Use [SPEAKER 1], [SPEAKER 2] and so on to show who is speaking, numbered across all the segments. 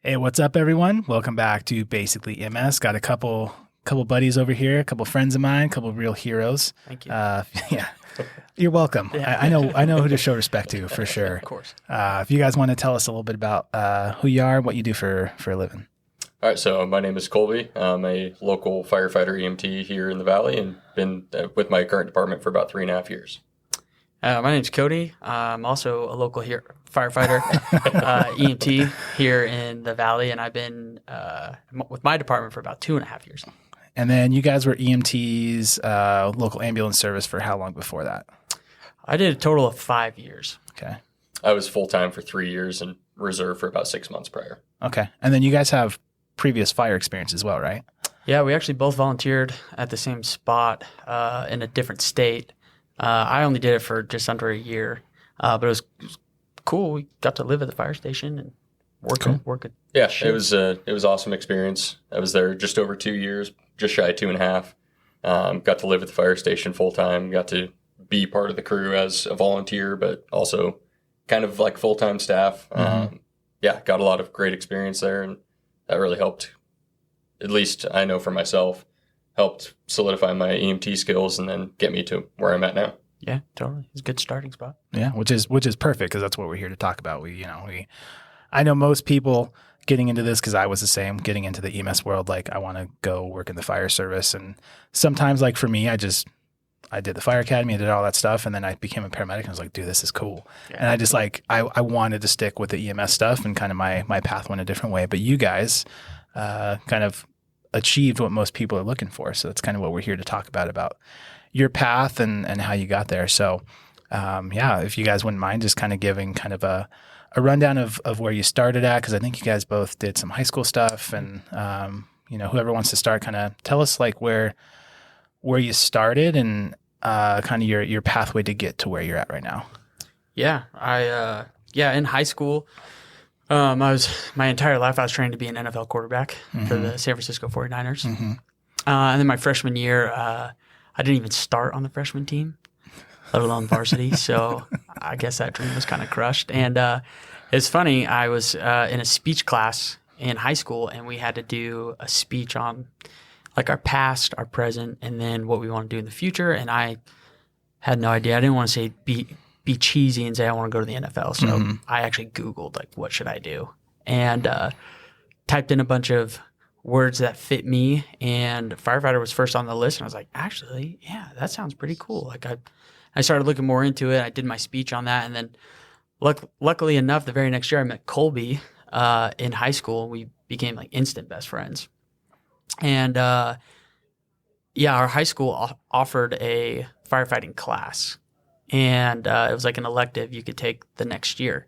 [SPEAKER 1] Hey, what's up, everyone? Welcome back to Basically EMS. Got a couple buddies over here, a couple friends of mine, a couple real heroes.
[SPEAKER 2] Thank you.
[SPEAKER 1] Yeah, you're welcome.
[SPEAKER 2] Yeah.
[SPEAKER 1] I know who to show respect to for sure.
[SPEAKER 2] Of course.
[SPEAKER 1] If you guys want to tell us a little bit about who you are, what you do for a living.
[SPEAKER 3] All right, so my name is Kolby. I'm a local firefighter EMT here in the Valley and been with my current department for about 3.5 years.
[SPEAKER 2] My name's Cody. I'm also a local firefighter, EMT here in the Valley, and I've been with my department for about 2.5 years.
[SPEAKER 1] And then you guys were EMTs, local ambulance service for how long before that?
[SPEAKER 2] I did a total of 5 years.
[SPEAKER 1] Okay.
[SPEAKER 3] I was full-time for 3 years and reserve for about 6 months prior.
[SPEAKER 1] Okay. And then you guys have previous fire experience as well, right?
[SPEAKER 2] Yeah, we actually both volunteered at the same spot in a different state. I only did it for just under a year, but it was cool. We got to live at the fire station and work at
[SPEAKER 3] Yeah,
[SPEAKER 2] shift.
[SPEAKER 3] it was awesome experience. I was there just over 2 years, just shy of 2.5. Got to live at the fire station full-time, got to be part of the crew as a volunteer, but also kind of like full-time staff. Yeah, got a lot of great experience there, and that really helped, at least I know for myself, helped solidify my EMT skills and then get me to where I'm at now.
[SPEAKER 2] Yeah, totally. It's a good starting spot.
[SPEAKER 1] Yeah, which is perfect because that's what we're here to talk about. I know most people getting into this because I was the same, getting into the EMS world. Like I want to go work in the fire service, and sometimes, like for me, I did the fire academy, I did all that stuff, and then I became a paramedic. And I was like, dude, this is cool.
[SPEAKER 2] Yeah.
[SPEAKER 1] And I just I wanted to stick with the EMS stuff, and kind of my path went a different way. But you guys kind of achieved what most people are looking for. So that's kind of what we're here to talk about your path and how you got there. So if you guys wouldn't mind just kind of giving kind of a rundown of where you started at, because I think you guys both did some high school stuff, and whoever wants to start, kind of tell us like where you started and kind of your pathway to get to where you're at right now.
[SPEAKER 2] Yeah, in high school, my entire life I was trained to be an NFL quarterback for the San Francisco 49ers. And then my freshman year, I didn't even start on the freshman team, let alone varsity. So I guess that dream was kind of crushed. And it's funny, I was in a speech class in high school, and we had to do a speech on like our past, our present, and then what we want to do in the future. And I had no idea. I didn't want to say be cheesy and say I want to go to the NFL. So I actually Googled like, what should I do? And typed in a bunch of words that fit me, and firefighter was first on the list. And I was like, actually, yeah, that sounds pretty cool. Like I started looking more into it. I did my speech on that. And then luckily enough, the very next year I met Kolby in high school. We became like instant best friends. And our high school offered a firefighting class. And it was like an elective you could take the next year.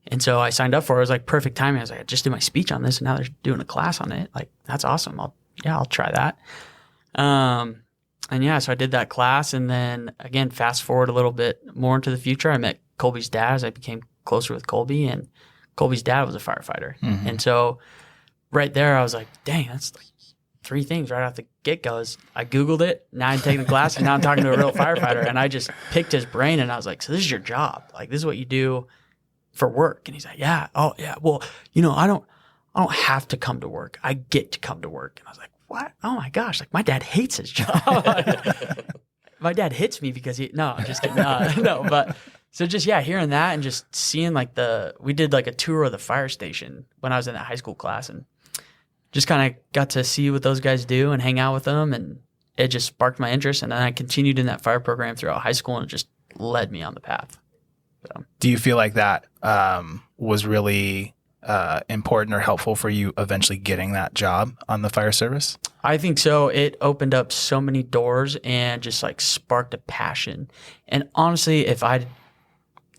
[SPEAKER 2] And so I signed up for it. It was like perfect timing. I was like, I just did my speech on this, and now they're doing a class on it. Like, that's awesome. I'll try that. So I did that class. And then again, fast forward a little bit more into the future, I met Kolby's dad as I became closer with Kolby, and Kolby's dad was a firefighter. And so right there, I was like, dang, that's like 3 things right off the get-go. I Googled it, now I'm taking a class, and now I'm talking to a real firefighter. And I just picked his brain, and I was like, so this is your job. Like, this is what you do for work. And he's like, yeah. Oh, yeah. Well, I don't have to come to work. I get to come to work. And I was like, what? Oh, my gosh. Like, my dad hates his job. My dad hits me because no, I'm just kidding. No, but so just, hearing that and just seeing like we did like a tour of the fire station when I was in that high school class, and just kind of got to see what those guys do and hang out with them. And it just sparked my interest. And then I continued in that fire program throughout high school, and it just led me on the path. So.
[SPEAKER 1] Do you feel like that was really important or helpful for you eventually getting that job on the fire service?
[SPEAKER 2] I think so. It opened up so many doors and just like sparked a passion. And honestly, if I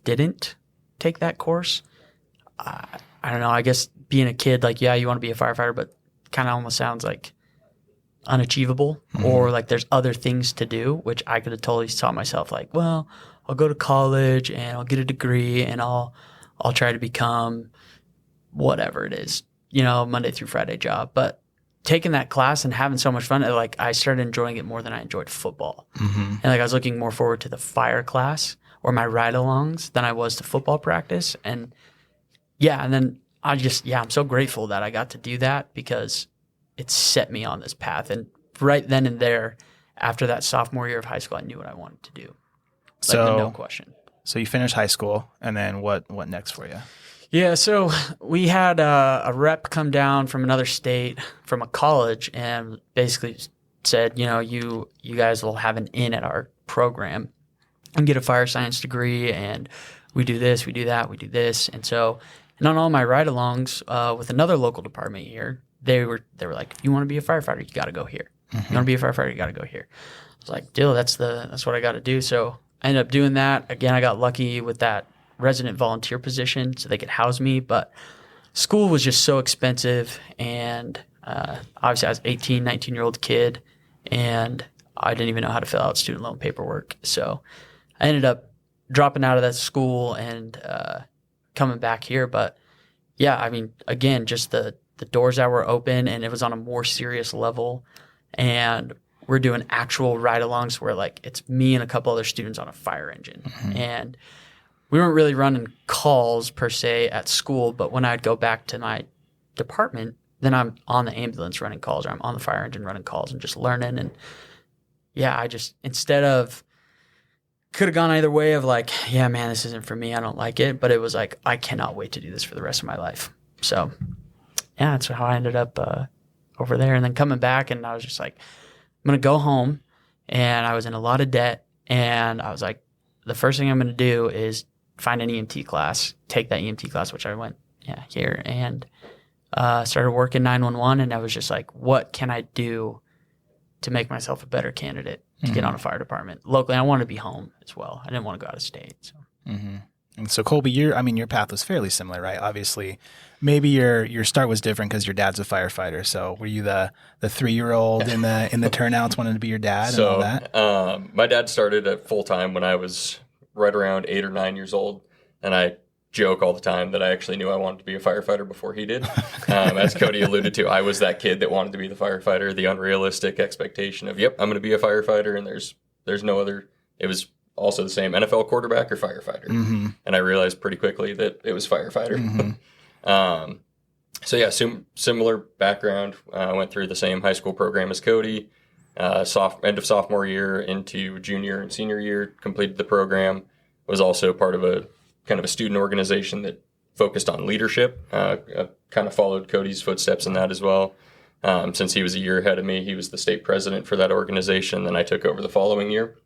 [SPEAKER 2] didn't take that course, I don't know, I guess being a kid, like, you want to be a firefighter, but kind of almost sounds like unachievable, or like there's other things to do, which I could have totally saw myself like, well, I'll go to college and I'll get a degree and I'll try to become whatever it is, Monday through Friday job. But taking that class and having so much fun, like I started enjoying it more than I enjoyed football. And like I was looking more forward to the fire class or my ride-alongs than I was to football practice. And then I'm so grateful that I got to do that because it set me on this path. And right then and there, after that sophomore year of high school, I knew what I wanted to do. No question.
[SPEAKER 1] So you finished high school, and then what next for you?
[SPEAKER 2] Yeah, so we had a rep come down from another state, from a college, and basically said, you guys will have an in at our program and get a fire science degree, and we do this, we do that, we do this. And on all my ride-alongs with another local department here, they were like, if you want to be a firefighter, you got to go here. Mm-hmm. You want to be a firefighter, you got to go here. I was like, deal, that's what I got to do. So I ended up doing that. Again, I got lucky with that resident volunteer position so they could house me, but school was just so expensive, and obviously I was 18, 19-year-old kid, and I didn't even know how to fill out student loan paperwork. So I ended up dropping out of that school and coming back here. But yeah, I mean, again, just the doors that were open, and it was on a more serious level, and we're doing actual ride-alongs where like it's me and a couple other students on a fire engine. Mm-hmm. And we weren't really running calls per se at school, but when I'd go back to my department, then I'm on the ambulance running calls, or I'm on the fire engine running calls and just learning. And yeah, I just, instead of, could have gone either way of like, yeah, man, this isn't for me, I don't like it. But it was like, I cannot wait to do this for the rest of my life. So yeah, that's how I ended up over there. And then coming back, and I was just like, I'm going to go home. And I was in a lot of debt. And I was like, the first thing I'm going to do is find an EMT class, take that EMT class, which I went here, and started working 911. And I was just like, what can I do to make myself a better candidate to get on a fire department locally? I wanted to be home as well. I didn't want to go out of state. So.
[SPEAKER 1] Mm-hmm. And so Kolby, your path was fairly similar, right? Obviously, maybe your start was different because your dad's a firefighter. So were you the 3-year-old in the turnouts wanting to be your dad and all that?
[SPEAKER 3] My dad started at full time when I was right around 8 or 9 years old, and I joke all the time that I actually knew I wanted to be a firefighter before he did. As Cody alluded to, I was that kid that wanted to be the firefighter, the unrealistic expectation of, yep, I'm going to be a firefighter, and there's no other. It was also the same, NFL quarterback or firefighter. Mm-hmm. And I realized pretty quickly that it was firefighter. Mm-hmm. So yeah, similar background. I went through the same high school program as Cody. End of sophomore year into junior and senior year, completed the program. Was also part of a kind of a student organization that focused on leadership. Kind of followed Cody's footsteps in that as well. Since he was a year ahead of me, he was the state president for that organization. Then I took over the following year,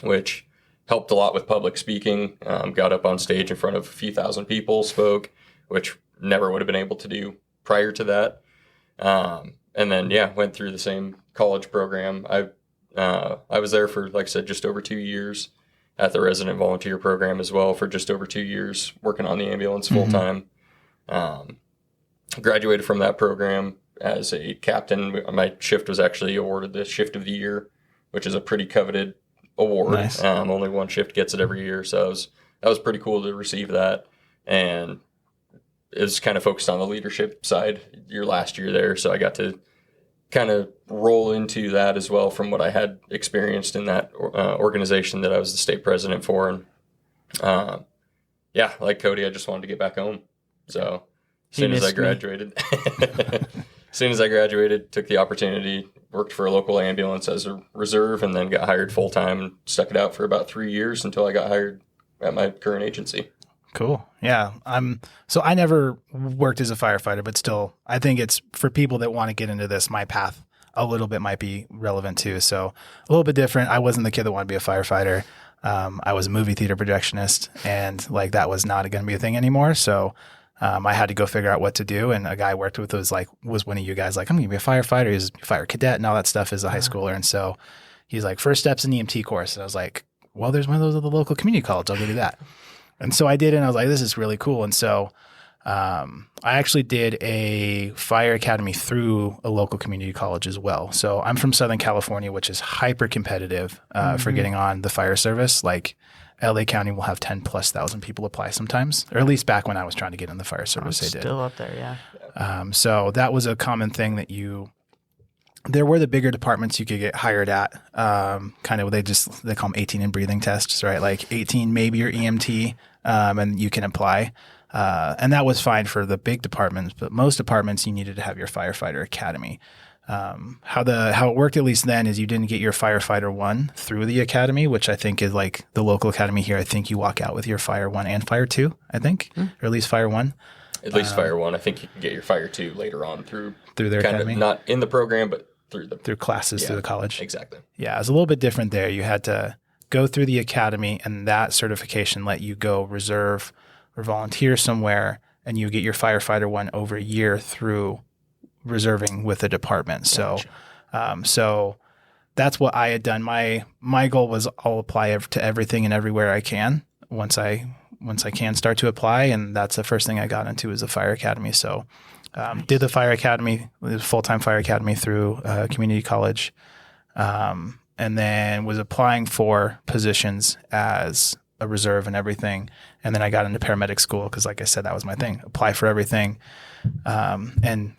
[SPEAKER 3] which helped a lot with public speaking. Got up on stage in front of a few thousand people, spoke, which never would have been able to do prior to that. And then, went through the same college program. I was there for, like I said, just over 2 years, at the resident volunteer program as well for just over 2 years, working on the ambulance full time. Graduated from that program as a captain. My shift was actually awarded the shift of the year, which is a pretty coveted award. Nice. Only one shift gets it every year. So that was pretty cool to receive that. And it was kind of focused on the leadership side your last year there. So I got to kind of roll into that as well from what I had experienced in that organization that I was the state president for. And like Cody, I just wanted to get back home. So as soon as I graduated, took the opportunity, worked for a local ambulance as a reserve, and then got hired full time and stuck it out for about 3 years until I got hired at my current agency.
[SPEAKER 1] Cool. Yeah. So I never worked as a firefighter, but still, I think it's for people that want to get into this, my path a little bit might be relevant too. So a little bit different. I wasn't the kid that wanted to be a firefighter. I was a movie theater projectionist, and like that was not going to be a thing anymore. So I had to go figure out what to do. And a guy I worked with was one of you guys, like, I'm going to be a firefighter. He's a fire cadet and all that stuff as a high schooler. And so he's like, first steps in the EMT course. And I was like, well, there's one of those at the local community college. I'll go do that. And so I did, and I was like, this is really cool. And so I actually did a fire academy through a local community college as well. So I'm from Southern California, which is hyper competitive for getting on the fire service. Like LA County will have 10,000+ people apply sometimes, or at least back when I was trying to get in the fire service, they did.
[SPEAKER 2] Still up there, yeah.
[SPEAKER 1] So that was a common thing that there were the bigger departments you could get hired at. Kind of, they call them 18 and breathing tests, right? Like 18, maybe your EMT, and you can apply. And that was fine for the big departments, but most departments you needed to have your firefighter academy. How it worked at least then is you didn't get your firefighter 1 through the academy, which I think is like the local academy here. I think you walk out with your fire 1 and fire 2, I think, or at least fire 1.
[SPEAKER 3] At least fire 1. I think you can get your fire 2 later on through
[SPEAKER 1] their
[SPEAKER 3] kind
[SPEAKER 1] academy,
[SPEAKER 3] of not in the program, but through classes
[SPEAKER 1] through the college.
[SPEAKER 3] Exactly.
[SPEAKER 1] Yeah, it was a little bit different there. You had to go through the academy, and that certification let you go reserve or volunteer somewhere, and you get your firefighter 1 over a year through reserving with the department.
[SPEAKER 2] Gotcha.
[SPEAKER 1] So that's what I had done. My goal was I'll apply to everything and everywhere I can once I can start to apply, and that's the first thing I got into was the fire academy. So did the fire academy, the full-time fire academy through community college, and then was applying for positions as a reserve and everything. And then I got into paramedic school because, like I said, that was my thing. Apply for everything, and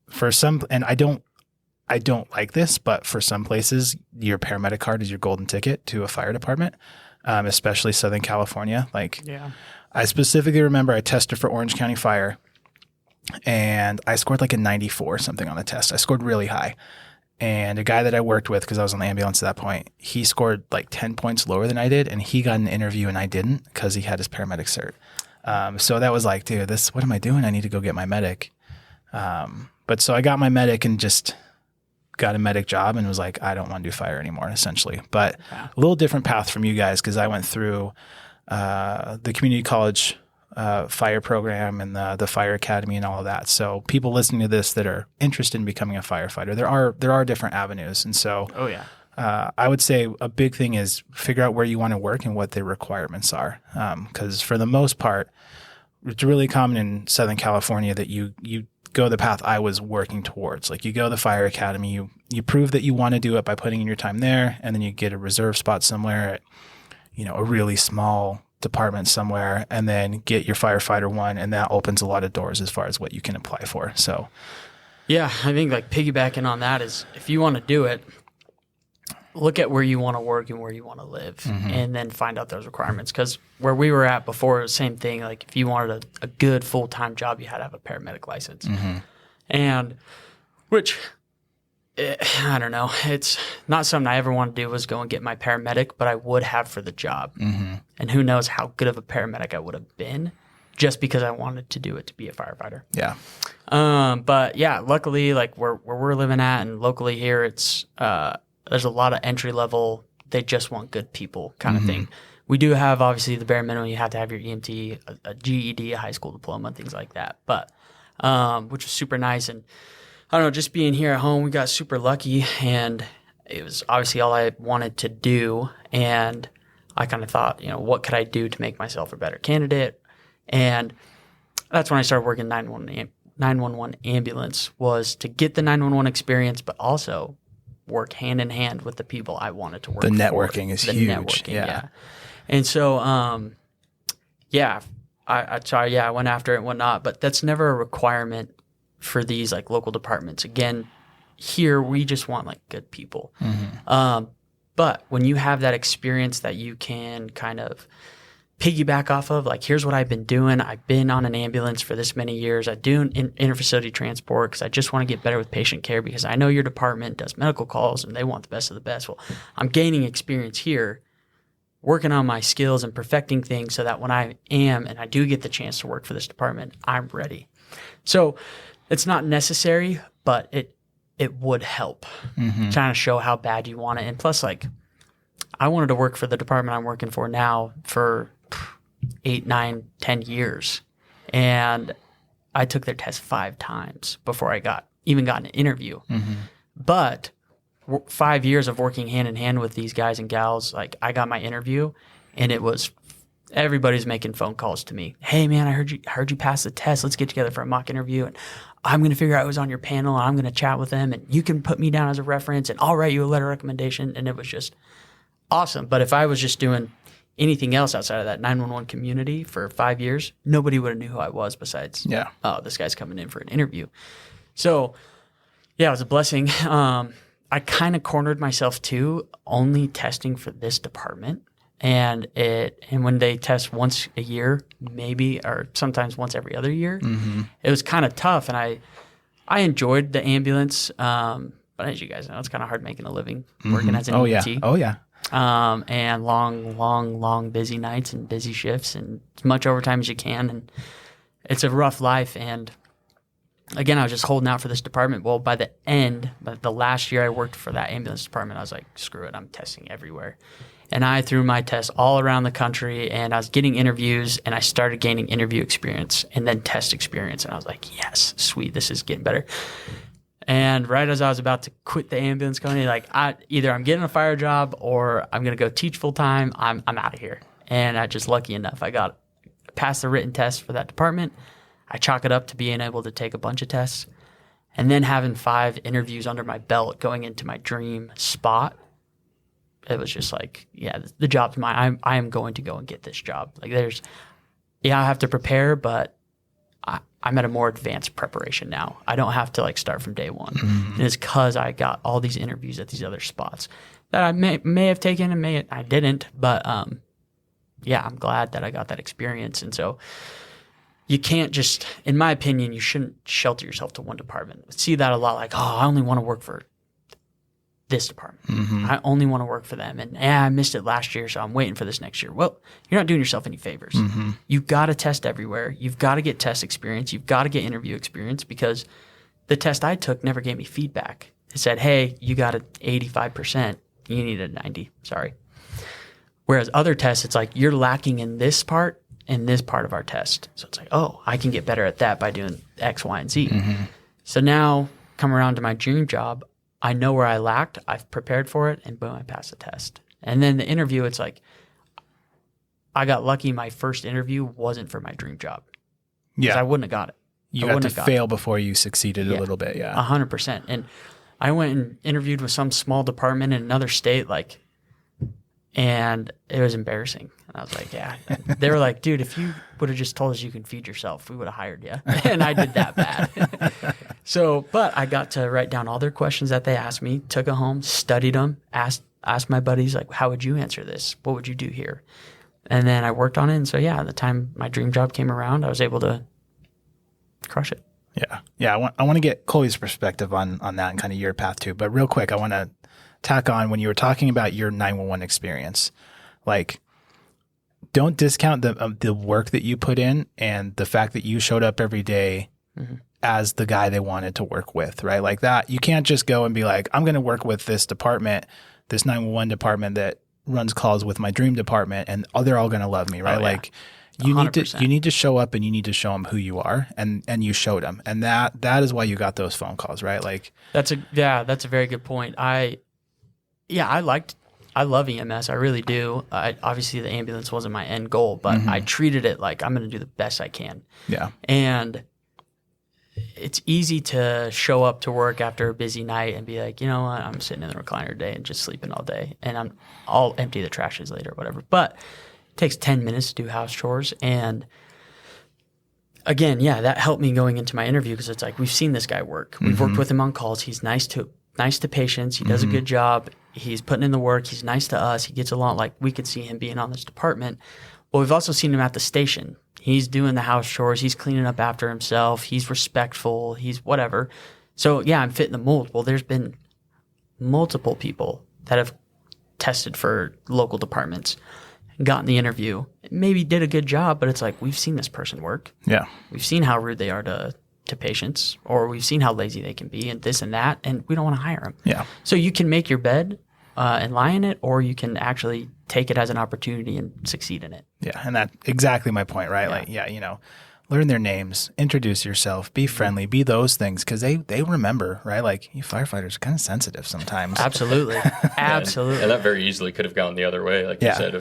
[SPEAKER 1] for some, and I don't like this, but for some places, your paramedic card is your golden ticket to a fire department, especially Southern California. I specifically remember I tested for Orange County Fire, and I scored like a 94 something on the test. I scored really high. And a guy that I worked with, because I was on the ambulance at that point, he scored like 10 points lower than I did, and he got an interview and I didn't because he had his paramedic cert. So that was like, dude, what am I doing? I need to go get my medic. But so I got my medic and just got a medic job and was like, I don't want to do fire anymore, essentially. But a little different path from you guys, because I went through the community college fire program and the fire academy and all of that. So people listening to this that are interested in becoming a firefighter, there are different avenues. And so I would say a big thing is figure out where you want to work and what the requirements are. Because for the most part, it's really common in Southern California that you go the path I was working towards. Like you go to the fire academy, you prove that you want to do it by putting in your time there, and then you get a reserve spot somewhere at, a really small department somewhere, and then get your firefighter 1, and that opens a lot of doors as far as what you can apply for. So
[SPEAKER 2] yeah, I think like piggybacking on that is if you want to do it, look at where you want to work and where you want to live, and then find out those requirements. Because where we were at before, it was the same thing. Like if you wanted a good full-time job, you had to have a paramedic license. And which, I don't know, it's not something I ever wanted to do was go and get my paramedic, but I would have for the job. And who knows how good of a paramedic I would have been just because I wanted to do it to be a firefighter.
[SPEAKER 1] Yeah.
[SPEAKER 2] But yeah, luckily, like where we're living at and locally here, it's there's a lot of entry level. They just want good people kind of thing. We do have obviously the bare minimum. You have to have your EMT, a GED, a high school diploma, things like that. But which was super nice. And I don't know, just being here at home, we got super lucky, and it was obviously all I wanted to do. And I kind of thought, what could I do to make myself a better candidate? And that's when I started working 911 ambulance, was to get the 911 experience, but also work hand in hand with the people I wanted to work
[SPEAKER 1] the
[SPEAKER 2] for.
[SPEAKER 1] Networking is huge.
[SPEAKER 2] Networking, yeah. And so, I went after it and whatnot, but that's never a requirement for these like local departments. Again, here we just want like good people. But when you have that experience that you can kind of piggyback off of, like, here's what I've been doing. I've been on an ambulance for this many years. I do interfacility transport because I just want to get better with patient care because I know your department does medical calls and they want the best of the best. Well, I'm gaining experience here, working on my skills and perfecting things so that when I am and I do get the chance to work for this department, I'm ready. So it's not necessary, but it would help trying to show how bad you want it. And plus, like, I wanted to work for the department I'm working for now for 8, 9, 10 years. And I took their test 5 times before I even got an interview. But 5 years of working hand in hand with these guys and gals, like, I got my interview, and it was everybody's making phone calls to me. Hey man, I heard you pass the test. Let's get together for a mock interview, and I'm going to figure out who's on your panel, and I'm going to chat with them, and you can put me down as a reference, and I'll write you a letter of recommendation. And it was just awesome. But if I was just doing anything else outside of that 911 community for 5 years, nobody would have knew who I was besides, oh, this guy's coming in for an interview. So yeah, it was a blessing. I kind of cornered myself too, only testing for this department And when they test once a year, maybe, or sometimes once every other year, it was kind of tough. And I enjoyed the ambulance, but as you guys know, it's kind of hard making a living working as an EMT.
[SPEAKER 1] Oh yeah.
[SPEAKER 2] And long busy nights and busy shifts and as much overtime as you can. And it's a rough life. And again, I was just holding out for this department. Well, by the last year I worked for that ambulance department, I was like, screw it, I'm testing everywhere. And I threw my tests all around the country, and I was getting interviews, and I started gaining interview experience and then test experience. And I was like, yes, sweet, this is getting better. And right as I was about to quit the ambulance company, like either I'm getting a fire job or I'm going to go teach full time. I'm out of here. And I just lucky enough, I got past the written test for that department. I chalk it up to being able to take a bunch of tests, and then having 5 interviews under my belt going into my dream spot. It was just like, yeah, the job's mine. I am going to go and get this job. Like I have to prepare, but I'm at a more advanced preparation now. I don't have to like start from day one. And it's because I got all these interviews at these other spots that I may have taken and I didn't. But yeah, I'm glad that I got that experience. And so you can't just, in my opinion, you shouldn't shelter yourself to one department. I see that a lot, like, oh, I only want to work for this department. I only want to work for them. And I missed it last year, so I'm waiting for this next year. Well, you're not doing yourself any favors. You've got to test everywhere. You've got to get test experience. You've got to get interview experience, because the test I took never gave me feedback. It said, hey, you got an 85%. You need a 90. Sorry. Whereas other tests, it's like, you're lacking in this part and this part of our test. So it's like, oh, I can get better at that by doing X, Y, and Z. So now come around to my dream job. I know where I lacked. I've prepared for it, and boom, I passed the test. And then the interview, it's like, I got lucky. My first interview wasn't for my dream job. Yeah. I wouldn't have got it.
[SPEAKER 1] You had to fail before you succeeded a little bit. Yeah.
[SPEAKER 2] 100%. And I went and interviewed with some small department in another state, and it was embarrassing. And I was like, yeah. They were like, dude, if you would have just told us you can feed yourself, we would have hired you. And I did that bad. But I got to write down all their questions that they asked me, took it home, studied them, asked my buddies, like, how would you answer this? What would you do here? And then I worked on it. And so, yeah, the time my dream job came around, I was able to crush it.
[SPEAKER 1] Yeah. Yeah. I want to get Chloe's perspective on that and kind of your path too. But real quick, I want to tack on when you were talking about your 911 experience, like, don't discount the work that you put in and the fact that you showed up every day as the guy they wanted to work with, right? Like that, you can't just go and be like, I'm going to work with this department, this 911 department that runs calls with my dream department, and they're all going to love me, right? Oh, yeah. Like you 100%. need to show up and you need to show them who you are, and you showed them, and that is why you got those phone calls, right? Like
[SPEAKER 2] that's a very good point. I love EMS. I really do. Obviously, the ambulance wasn't my end goal, but I treated it like I'm going to do the best I can. Yeah. And it's easy to show up to work after a busy night and be like, you know what, I'm sitting in the recliner today and just sleeping all day, and I'll empty the trashes later or whatever. But it takes 10 minutes to do house chores. And again, yeah, that helped me going into my interview, because it's like, we've seen this guy work. We've worked with him on calls. He's nice to patients. He does a good job. He's putting in the work. He's nice to us. He gets along. Like, we could see him being on this department. Well, we've also seen him at the station. He's doing the house chores. He's cleaning up after himself. He's respectful. He's whatever. So, yeah, I'm fitting the mold. Well, there's been multiple people that have tested for local departments, gotten the interview, maybe did a good job, but it's like, we've seen this person work. Yeah. We've seen how rude they are to patients, or we've seen how lazy they can be, and this and that, and we don't want to hire them. Yeah. So you can make your bed and lie in it, or you can actually take it as an opportunity and succeed in it.
[SPEAKER 1] Yeah, and that's exactly my point, right? Yeah. Like, learn their names, introduce yourself, be friendly, be those things, because they remember, right? Like, you firefighters are kind of sensitive sometimes.
[SPEAKER 2] Absolutely. Absolutely.
[SPEAKER 3] And that very easily could have gone the other way, like you said.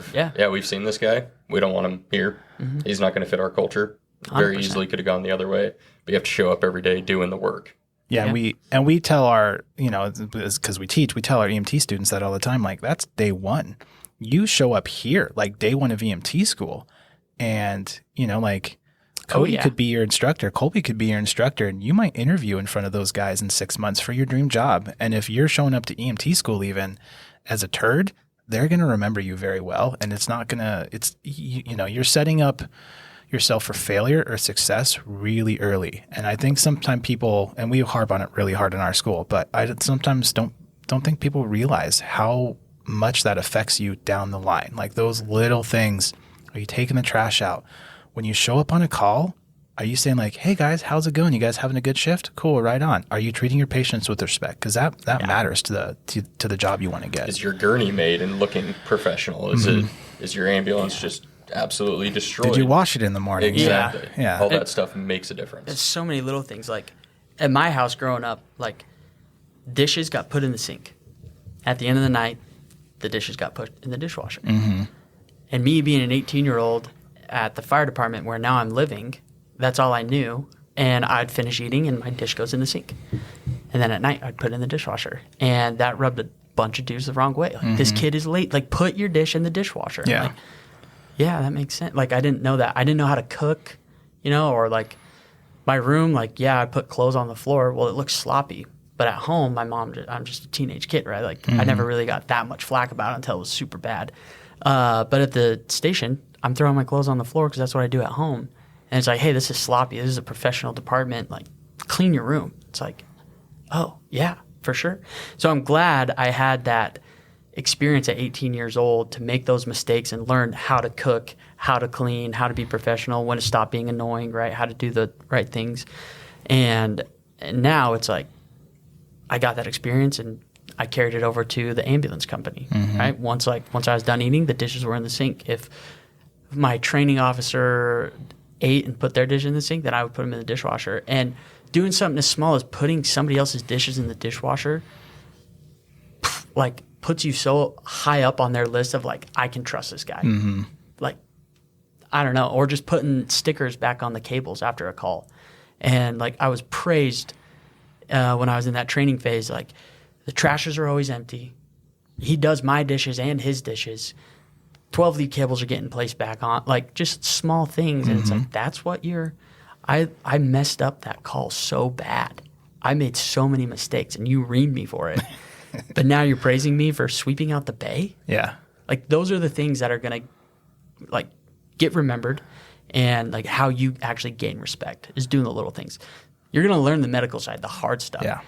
[SPEAKER 3] We've seen this guy. We don't want him here. He's not going to fit our culture. 100%. Very easily could have gone the other way. But you have to show up every day doing the work.
[SPEAKER 1] Yeah, and we tell our, because we tell our EMT students that all the time, like, that's day one. You show up here, like day one of EMT school, and, like, Cody could be your instructor, Kolby could be your instructor, and you might interview in front of those guys in 6 months for your dream job. And if you're showing up to EMT school even as a turd, they're going to remember you very well. And it's not going to, you're setting up yourself for failure or success really early. And I think sometimes people, and we harp on it really hard in our school, but I sometimes don't think people realize how much that affects you down the line. Like those little things. Are you taking the trash out? When you show up on a call, are you saying like, hey guys, how's it going? You guys having a good shift? Cool, right on. Are you treating your patients with respect? Because that matters to the job you want to get.
[SPEAKER 3] Is your gurney made and looking professional? Is your ambulance just absolutely destroyed?
[SPEAKER 1] Did you wash it in the morning?
[SPEAKER 3] Exactly.
[SPEAKER 1] Yeah.
[SPEAKER 3] All that stuff makes a difference.
[SPEAKER 2] There's so many little things. Like at my house growing up, like dishes got put in the sink. At the end of the night, the dishes got put in the dishwasher. Mm-hmm. And me being an 18-year-old at the fire department where now I'm living, that's all I knew. And I'd finish eating and my dish goes in the sink. And then at night, I'd put it in the dishwasher. And that rubbed a bunch of dudes the wrong way. Like, this kid is late. Like, put your dish in the dishwasher.
[SPEAKER 1] Yeah.
[SPEAKER 2] Like, yeah, that makes sense. Like, I didn't know that. I didn't know how to cook, or like my room, like, yeah, I put clothes on the floor. Well, it looks sloppy. But at home, I'm just a teenage kid, right? Like, I never really got that much flack about it until it was super bad. But at the station, I'm throwing my clothes on the floor because that's what I do at home. And it's like, hey, this is sloppy. This is a professional department. Like, clean your room. It's like, oh, yeah, for sure. So I'm glad I had that experience at 18 years old to make those mistakes and learn how to cook, how to clean, how to be professional, when to stop being annoying, right? How to do the right things. And now it's like, I got that experience and I carried it over to the ambulance company, right? Once I was done eating, the dishes were in the sink. If my training officer ate and put their dish in the sink, then I would put them in the dishwasher. And doing something as small as putting somebody else's dishes in the dishwasher, like, puts you so high up on their list of like, I can trust this guy. Like, I don't know, or just putting stickers back on the cables after a call. And like, I was praised when I was in that training phase, like, the trashers are always empty. He does my dishes and his dishes. 12 lead cables are getting placed back on. Like, just small things. And it's like, that's what I messed up that call so bad. I made so many mistakes and you reamed me for it. But now you're praising me for sweeping out the bay?
[SPEAKER 1] Yeah.
[SPEAKER 2] Like, those are the things that are going to, like, get remembered. And, like, how you actually gain respect is doing the little things. You're going to learn the medical side, the hard stuff.
[SPEAKER 1] Yeah.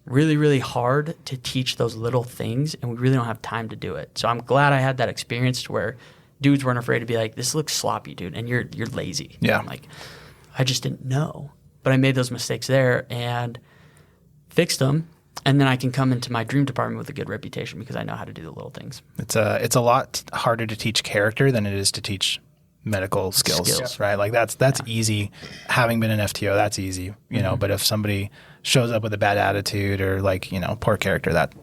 [SPEAKER 2] Really, really hard to teach those little things, and we really don't have time to do it. So I'm glad I had that experience to where dudes weren't afraid to be like, this looks sloppy, dude, and you're lazy.
[SPEAKER 1] Yeah.
[SPEAKER 2] I'm like, I just didn't know. But I made those mistakes there and fixed them, and then I can come into my dream department with a good reputation because I know how to do the little things.
[SPEAKER 1] It's a lot harder to teach character than it is to teach medical skills. Right? Like that's easy. Having been an FTO, that's easy, but if somebody shows up with a bad attitude or like, poor character, that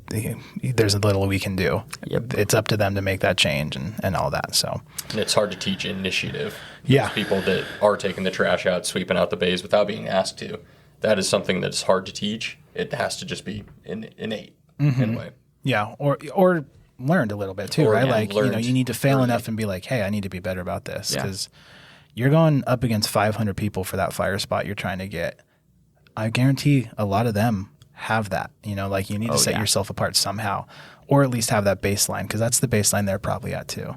[SPEAKER 1] there's a little we can do.
[SPEAKER 2] Yep.
[SPEAKER 1] It's up to them to make that change and all that. So,
[SPEAKER 3] and it's hard to teach initiative.
[SPEAKER 1] Yeah.
[SPEAKER 3] Those people that are taking the trash out, sweeping out the bays without being asked to, that is something that's hard to teach. It has to just be innate in a way.
[SPEAKER 1] Yeah. Or learned a little bit too, right? Like, you need to fail enough and be like, hey, I need to be better about this because you're going up against 500 people for that fire spot you're trying to get. I guarantee a lot of them have that, like you need to set yourself apart somehow, or at least have that baseline because that's the baseline they're probably at too,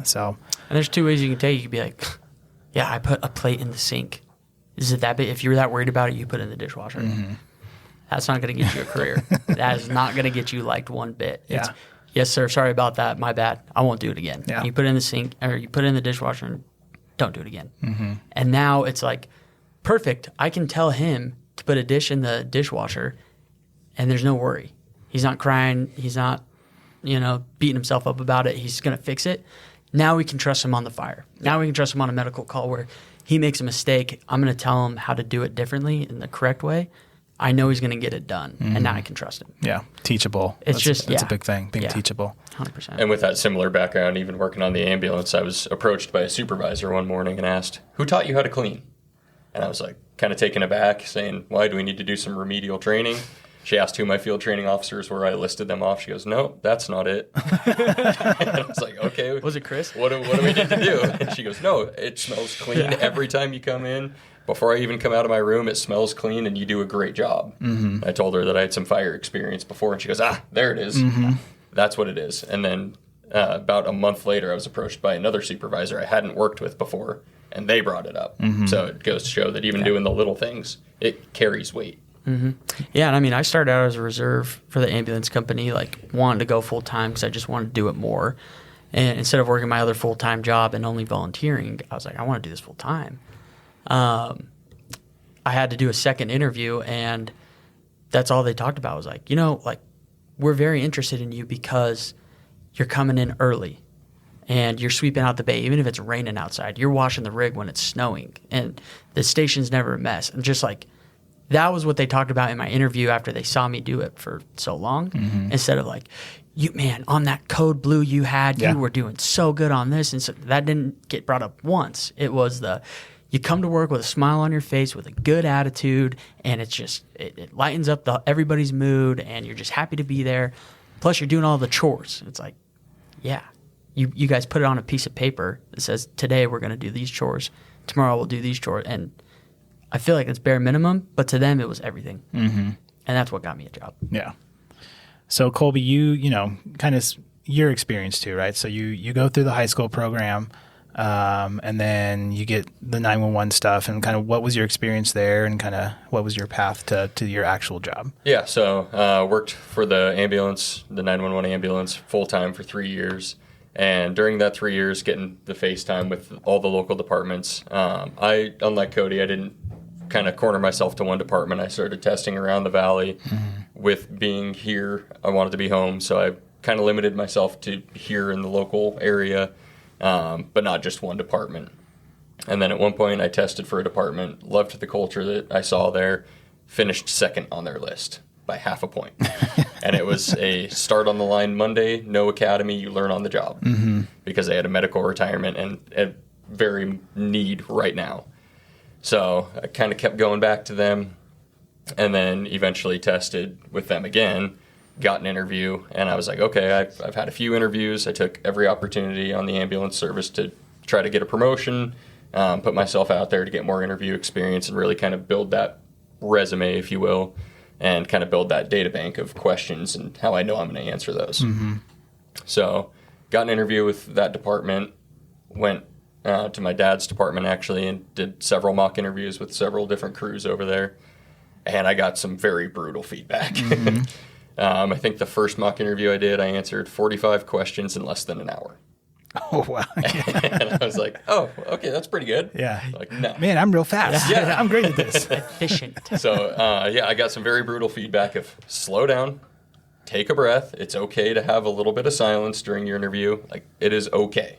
[SPEAKER 1] so.
[SPEAKER 2] And there's two ways you can take it. You can be like, yeah, I put a plate in the sink. Is it that big? If you're that worried about it, you put it in the dishwasher. That's not going to get you a career. That is not going to get you liked one bit.
[SPEAKER 1] Yeah.
[SPEAKER 2] Yes, sir. Sorry about that. My bad. I won't do it again.
[SPEAKER 1] Yeah.
[SPEAKER 2] You put it in the sink or you put it in the dishwasher and don't do it again. And now it's like, perfect. I can tell him to put a dish in the dishwasher and there's no worry. He's not crying. He's not, beating himself up about it. He's going to fix it. Now we can trust him on the fire. Now we can trust him on a medical call where he makes a mistake. I'm going to tell him how to do it differently in the correct way. I know he's going to get it done, and now I can trust him.
[SPEAKER 1] Yeah, teachable. It's a big thing, being teachable.
[SPEAKER 2] 100%.
[SPEAKER 3] And with that similar background, even working on the ambulance, I was approached by a supervisor one morning and asked, who taught you how to clean? And I was like, kind of taken aback, saying, why do we need to do some remedial training? She asked who my field training officers were. I listed them off. She goes, no, that's not it. And I was like, okay.
[SPEAKER 2] Was it Chris?
[SPEAKER 3] What do we need to do? And she goes, no, it smells clean every time you come in. Before I even come out of my room, it smells clean and you do a great job. I told her that I had some fire experience before and she goes, there it is. That's what it is. And then about a month later, I was approached by another supervisor I hadn't worked with before, and they brought it up. So it goes to show that even doing the little things, it carries weight.
[SPEAKER 2] Yeah, and I mean, I started out as a reserve for the ambulance company, like wanting to go full time because I just wanted to do it more. And instead of working my other full time job and only volunteering, I was like, I want to do this full time. I had to do a second interview, and that's all they talked about was like, like we're very interested in you because you're coming in early and you're sweeping out the bay, even if it's raining outside. You're washing the rig when it's snowing, and the station's never a mess. And just like that was what they talked about in my interview after they saw me do it for so long. Instead of like, on that code blue you had, you were doing so good on this. And so that didn't get brought up once. It was you come to work with a smile on your face, with a good attitude, and it's just it lightens up everybody's mood, and you're just happy to be there. Plus, you're doing all the chores. It's like, yeah, you guys put it on a piece of paper that says today we're going to do these chores, tomorrow we'll do these chores, and I feel like it's bare minimum, but to them it was everything, and that's what got me a job.
[SPEAKER 1] Yeah. So Kolby, you kind of your experience too, right? So you go through the high school program. And then you get the 911 stuff, and kind of what was your experience there, and kind of what was your path to your actual job?
[SPEAKER 3] Yeah, so worked for the ambulance, the 911 ambulance, full-time for 3 years. And during that 3 years, getting the FaceTime with all the local departments, unlike Cody, I didn't kind of corner myself to one department. I started testing around the valley. With being here, I wanted to be home, so I kind of limited myself to here in the local area. But not just one department. And then at one point I tested for a department, loved the culture that I saw there, finished second on their list by half a point. And it was a start on the line Monday, no academy, you learn on the job. Because they had a medical retirement and a very need right now. So I kind of kept going back to them, and then eventually tested with them again. Got an interview, and I was like, okay, I've had a few interviews. I took every opportunity on the ambulance service to try to get a promotion, put myself out there to get more interview experience and really kind of build that resume, if you will, and kind of build that data bank of questions and how I know I'm going to answer those. So got an interview with that department, went to my dad's department actually, and did several mock interviews with several different crews over there, and I got some very brutal feedback. I think the first mock interview I did, I answered 45 questions in less than an hour.
[SPEAKER 1] Oh, wow.
[SPEAKER 3] And I was like, oh, okay, that's pretty good.
[SPEAKER 1] Yeah.
[SPEAKER 3] Like, no.
[SPEAKER 1] Man, I'm real fast.
[SPEAKER 3] Yeah.
[SPEAKER 1] I'm great at this.
[SPEAKER 2] Efficient.
[SPEAKER 3] So, I got some very brutal feedback of slow down, take a breath. It's okay to have a little bit of silence during your interview. Like, it is okay.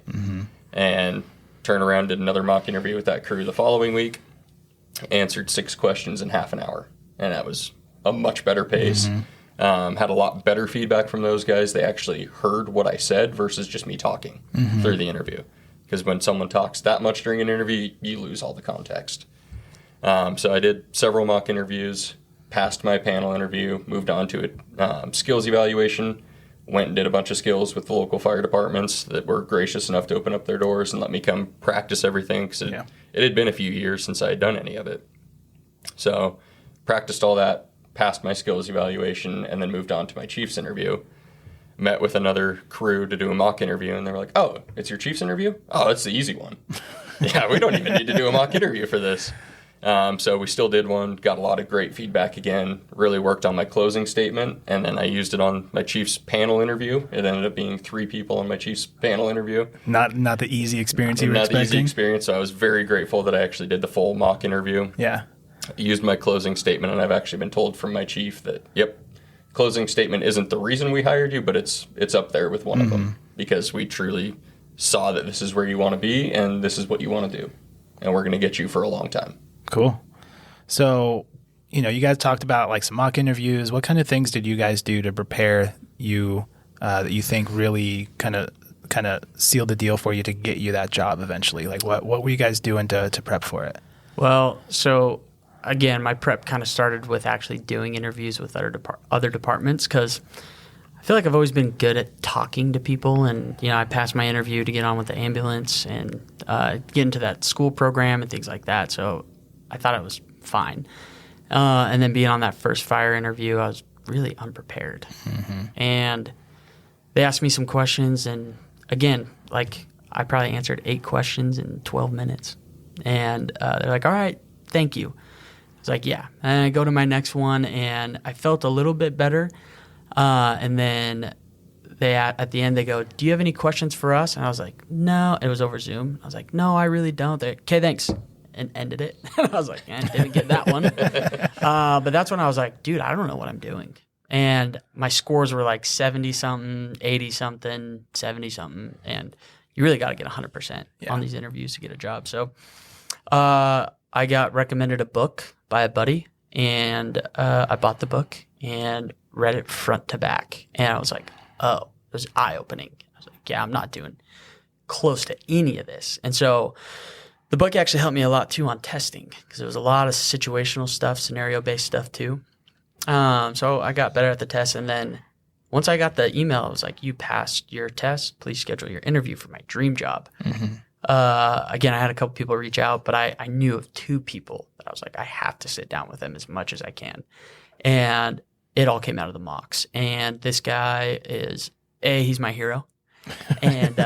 [SPEAKER 3] And turn around, did another mock interview with that crew the following week, answered 6 questions in half an hour. And that was a much better pace. Had a lot better feedback from those guys. They actually heard what I said versus just me talking through the interview. Because when someone talks that much during an interview, you lose all the context. So I did several mock interviews, passed my panel interview, moved on to a skills evaluation, went and did a bunch of skills with the local fire departments that were gracious enough to open up their doors and let me come practice everything. Because it had been a few years since I had done any of it. So practiced all that, passed my skills evaluation, and then moved on to my chief's interview. Met with another crew to do a mock interview, and they were like, oh, it's your chief's interview? Oh, that's the easy one. Yeah, we don't even need to do a mock interview for this. So we still did one, got a lot of great feedback again, really worked on my closing statement, and then I used it on my chief's panel interview. It ended up being 3 people on my chief's panel interview.
[SPEAKER 1] Not the easy experience you were expecting?
[SPEAKER 3] Not the easy experience, so I was very grateful that I actually did the full mock interview.
[SPEAKER 1] Yeah.
[SPEAKER 3] Used my closing statement, and I've actually been told from my chief that, yep, closing statement isn't the reason we hired you, but it's up there with one of them, because we truly saw that this is where you want to be and this is what you want to do, and we're going to get you for a long time. Cool.
[SPEAKER 1] So, you guys talked about like some mock interviews. What kind of things did you guys do to prepare you that you think really kind of sealed the deal for you to get you that job eventually? Like what were you guys doing to prep for it?
[SPEAKER 2] Well, so again, my prep kind of started with actually doing interviews with other departments, because I feel like I've always been good at talking to people, and I passed my interview to get on with the ambulance and get into that school program and things like that. So I thought it was fine. And then being on that first fire interview, I was really unprepared. And they asked me some questions, and again, like I probably answered 8 questions in 12 minutes. And they're like, all right, thank you. I was like, yeah. And I go to my next one, and I felt a little bit better. And then at the end, they go, do you have any questions for us? And I was like, no. It was over Zoom. I was like, no, I really don't. They're, okay, thanks. And ended it. And I was like, I didn't get that one. But that's when I was like, dude, I don't know what I'm doing. And my scores were like 70-something, 80-something, 70-something. And you really got to get 100% on these interviews to get a job. So I got recommended a book by a buddy, and I bought the book and read it front to back. And I was like, oh, it was eye-opening. I was like, yeah, I'm not doing close to any of this. And so the book actually helped me a lot, too, on testing, because there was a lot of situational stuff, scenario-based stuff, too. So I got better at the test. And then once I got the email, it was like, you passed your test. Please schedule your interview for my dream job. Mm-hmm. Again, I had a couple people reach out, but I knew of 2 people that I was like, I have to sit down with them as much as I can. And it all came out of the mocks. And this guy is, he's my hero. And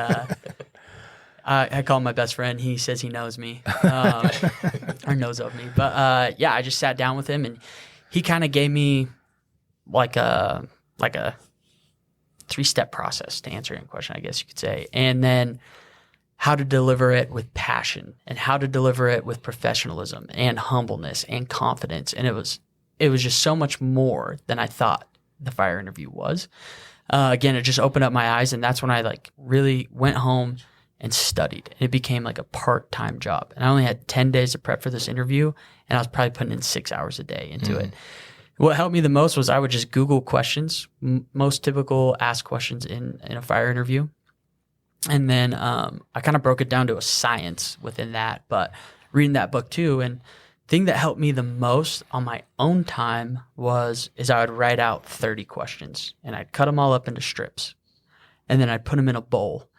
[SPEAKER 2] I call him my best friend. He says he knows me or knows of me. But I just sat down with him, and he kind of gave me like a 3-step process to answer your question, I guess you could say. And then how to deliver it with passion, and how to deliver it with professionalism and humbleness and confidence. And it was just so much more than I thought the fire interview was. Again, it just opened up my eyes, and that's when I like really went home and studied. It became like a part-time job. And I only had 10 days to prep for this interview, and I was probably putting in 6 hours a day into it. What helped me the most was I would just Google questions, most typical asked questions in a fire interview. And then I kind of broke it down to a science within that, but reading that book too. And the thing that helped me the most on my own time is I would write out 30 questions, and I'd cut them all up into strips, and then I'd put them in a bowl.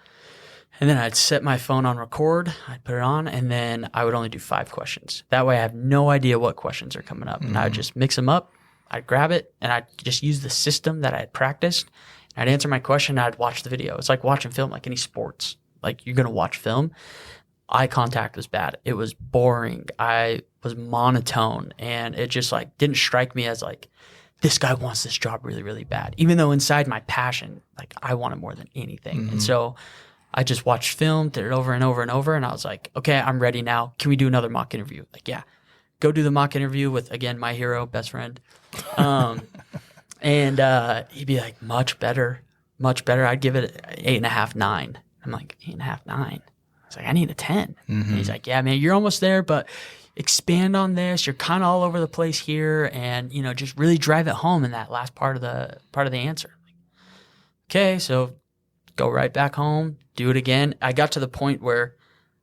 [SPEAKER 2] And then I'd set my phone on record, I'd put it on, and then I would only do 5 questions. That way I have no idea what questions are coming up. And I would just mix them up, I'd grab it, and I'd just use the system that I had practiced. I'd answer my question, and I'd watch the video. It's like watching film, like any sports. Like you're going to watch film. Eye contact was bad. It was boring. I was monotone, and it just like didn't strike me as like, this guy wants this job really, really bad. Even though inside my passion, like I want it more than anything. And so I just watched film, did it over and over and over. And I was like, okay, I'm ready now. Can we do another mock interview? Like, yeah, go do the mock interview with, again, my hero, best friend. And he'd be like, much better. I'd give it 8.5, 9. I'm like, 8.5, 9. I was like, I need a 10. And he's like, yeah, man, you're almost there, but expand on this. You're kind of all over the place here. And, just really drive it home in that last part of the answer. Okay, so go right back home, do it again. I got to the point where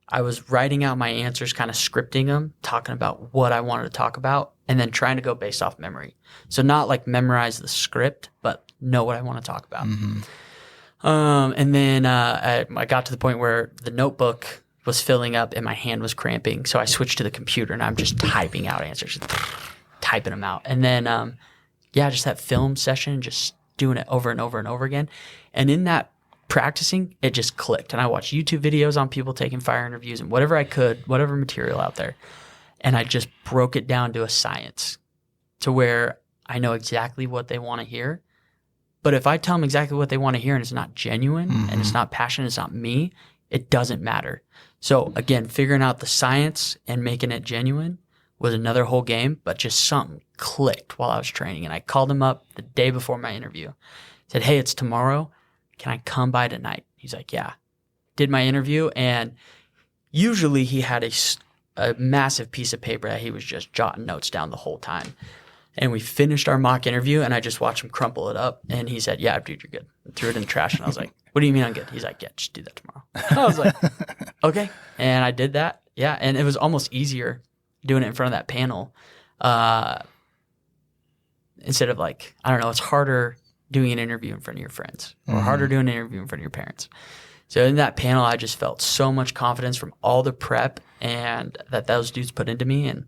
[SPEAKER 2] I was writing out my answers, kind of scripting them, talking about what I wanted to talk about, and then trying to go based off memory. So not like memorize the script, but know what I want to talk about. And then I got to the point where the notebook was filling up and my hand was cramping. So I switched to the computer, and I'm just typing out answers, typing them out. And then, just that film session, just doing it over and over and over again. And in that practicing, it just clicked. And I watched YouTube videos on people taking fire interviews and whatever I could, whatever material out there. And I just broke it down to a science to where I know exactly what they want to hear. But if I tell them exactly what they want to hear and it's not genuine and it's not passionate, it's not me, it doesn't matter. So again, figuring out the science and making it genuine was another whole game, but just something clicked while I was training. And I called him up the day before my interview. Said, hey, it's tomorrow. Can I come by tonight? He's like, yeah. Did my interview, and usually he had a massive piece of paper that he was just jotting notes down the whole time. And we finished our mock interview, and I just watched him crumple it up. And he said, yeah, dude, you're good. And threw it in the trash. And I was like, what do you mean I'm good? He's like, yeah, just do that tomorrow. I was like, okay. And I did that. Yeah. And it was almost easier doing it in front of that panel. Instead of like, I don't know, it's harder doing an interview in front of your friends or harder doing an interview in front of your parents. So in that panel, I just felt so much confidence from all the prep and that those dudes put into me. And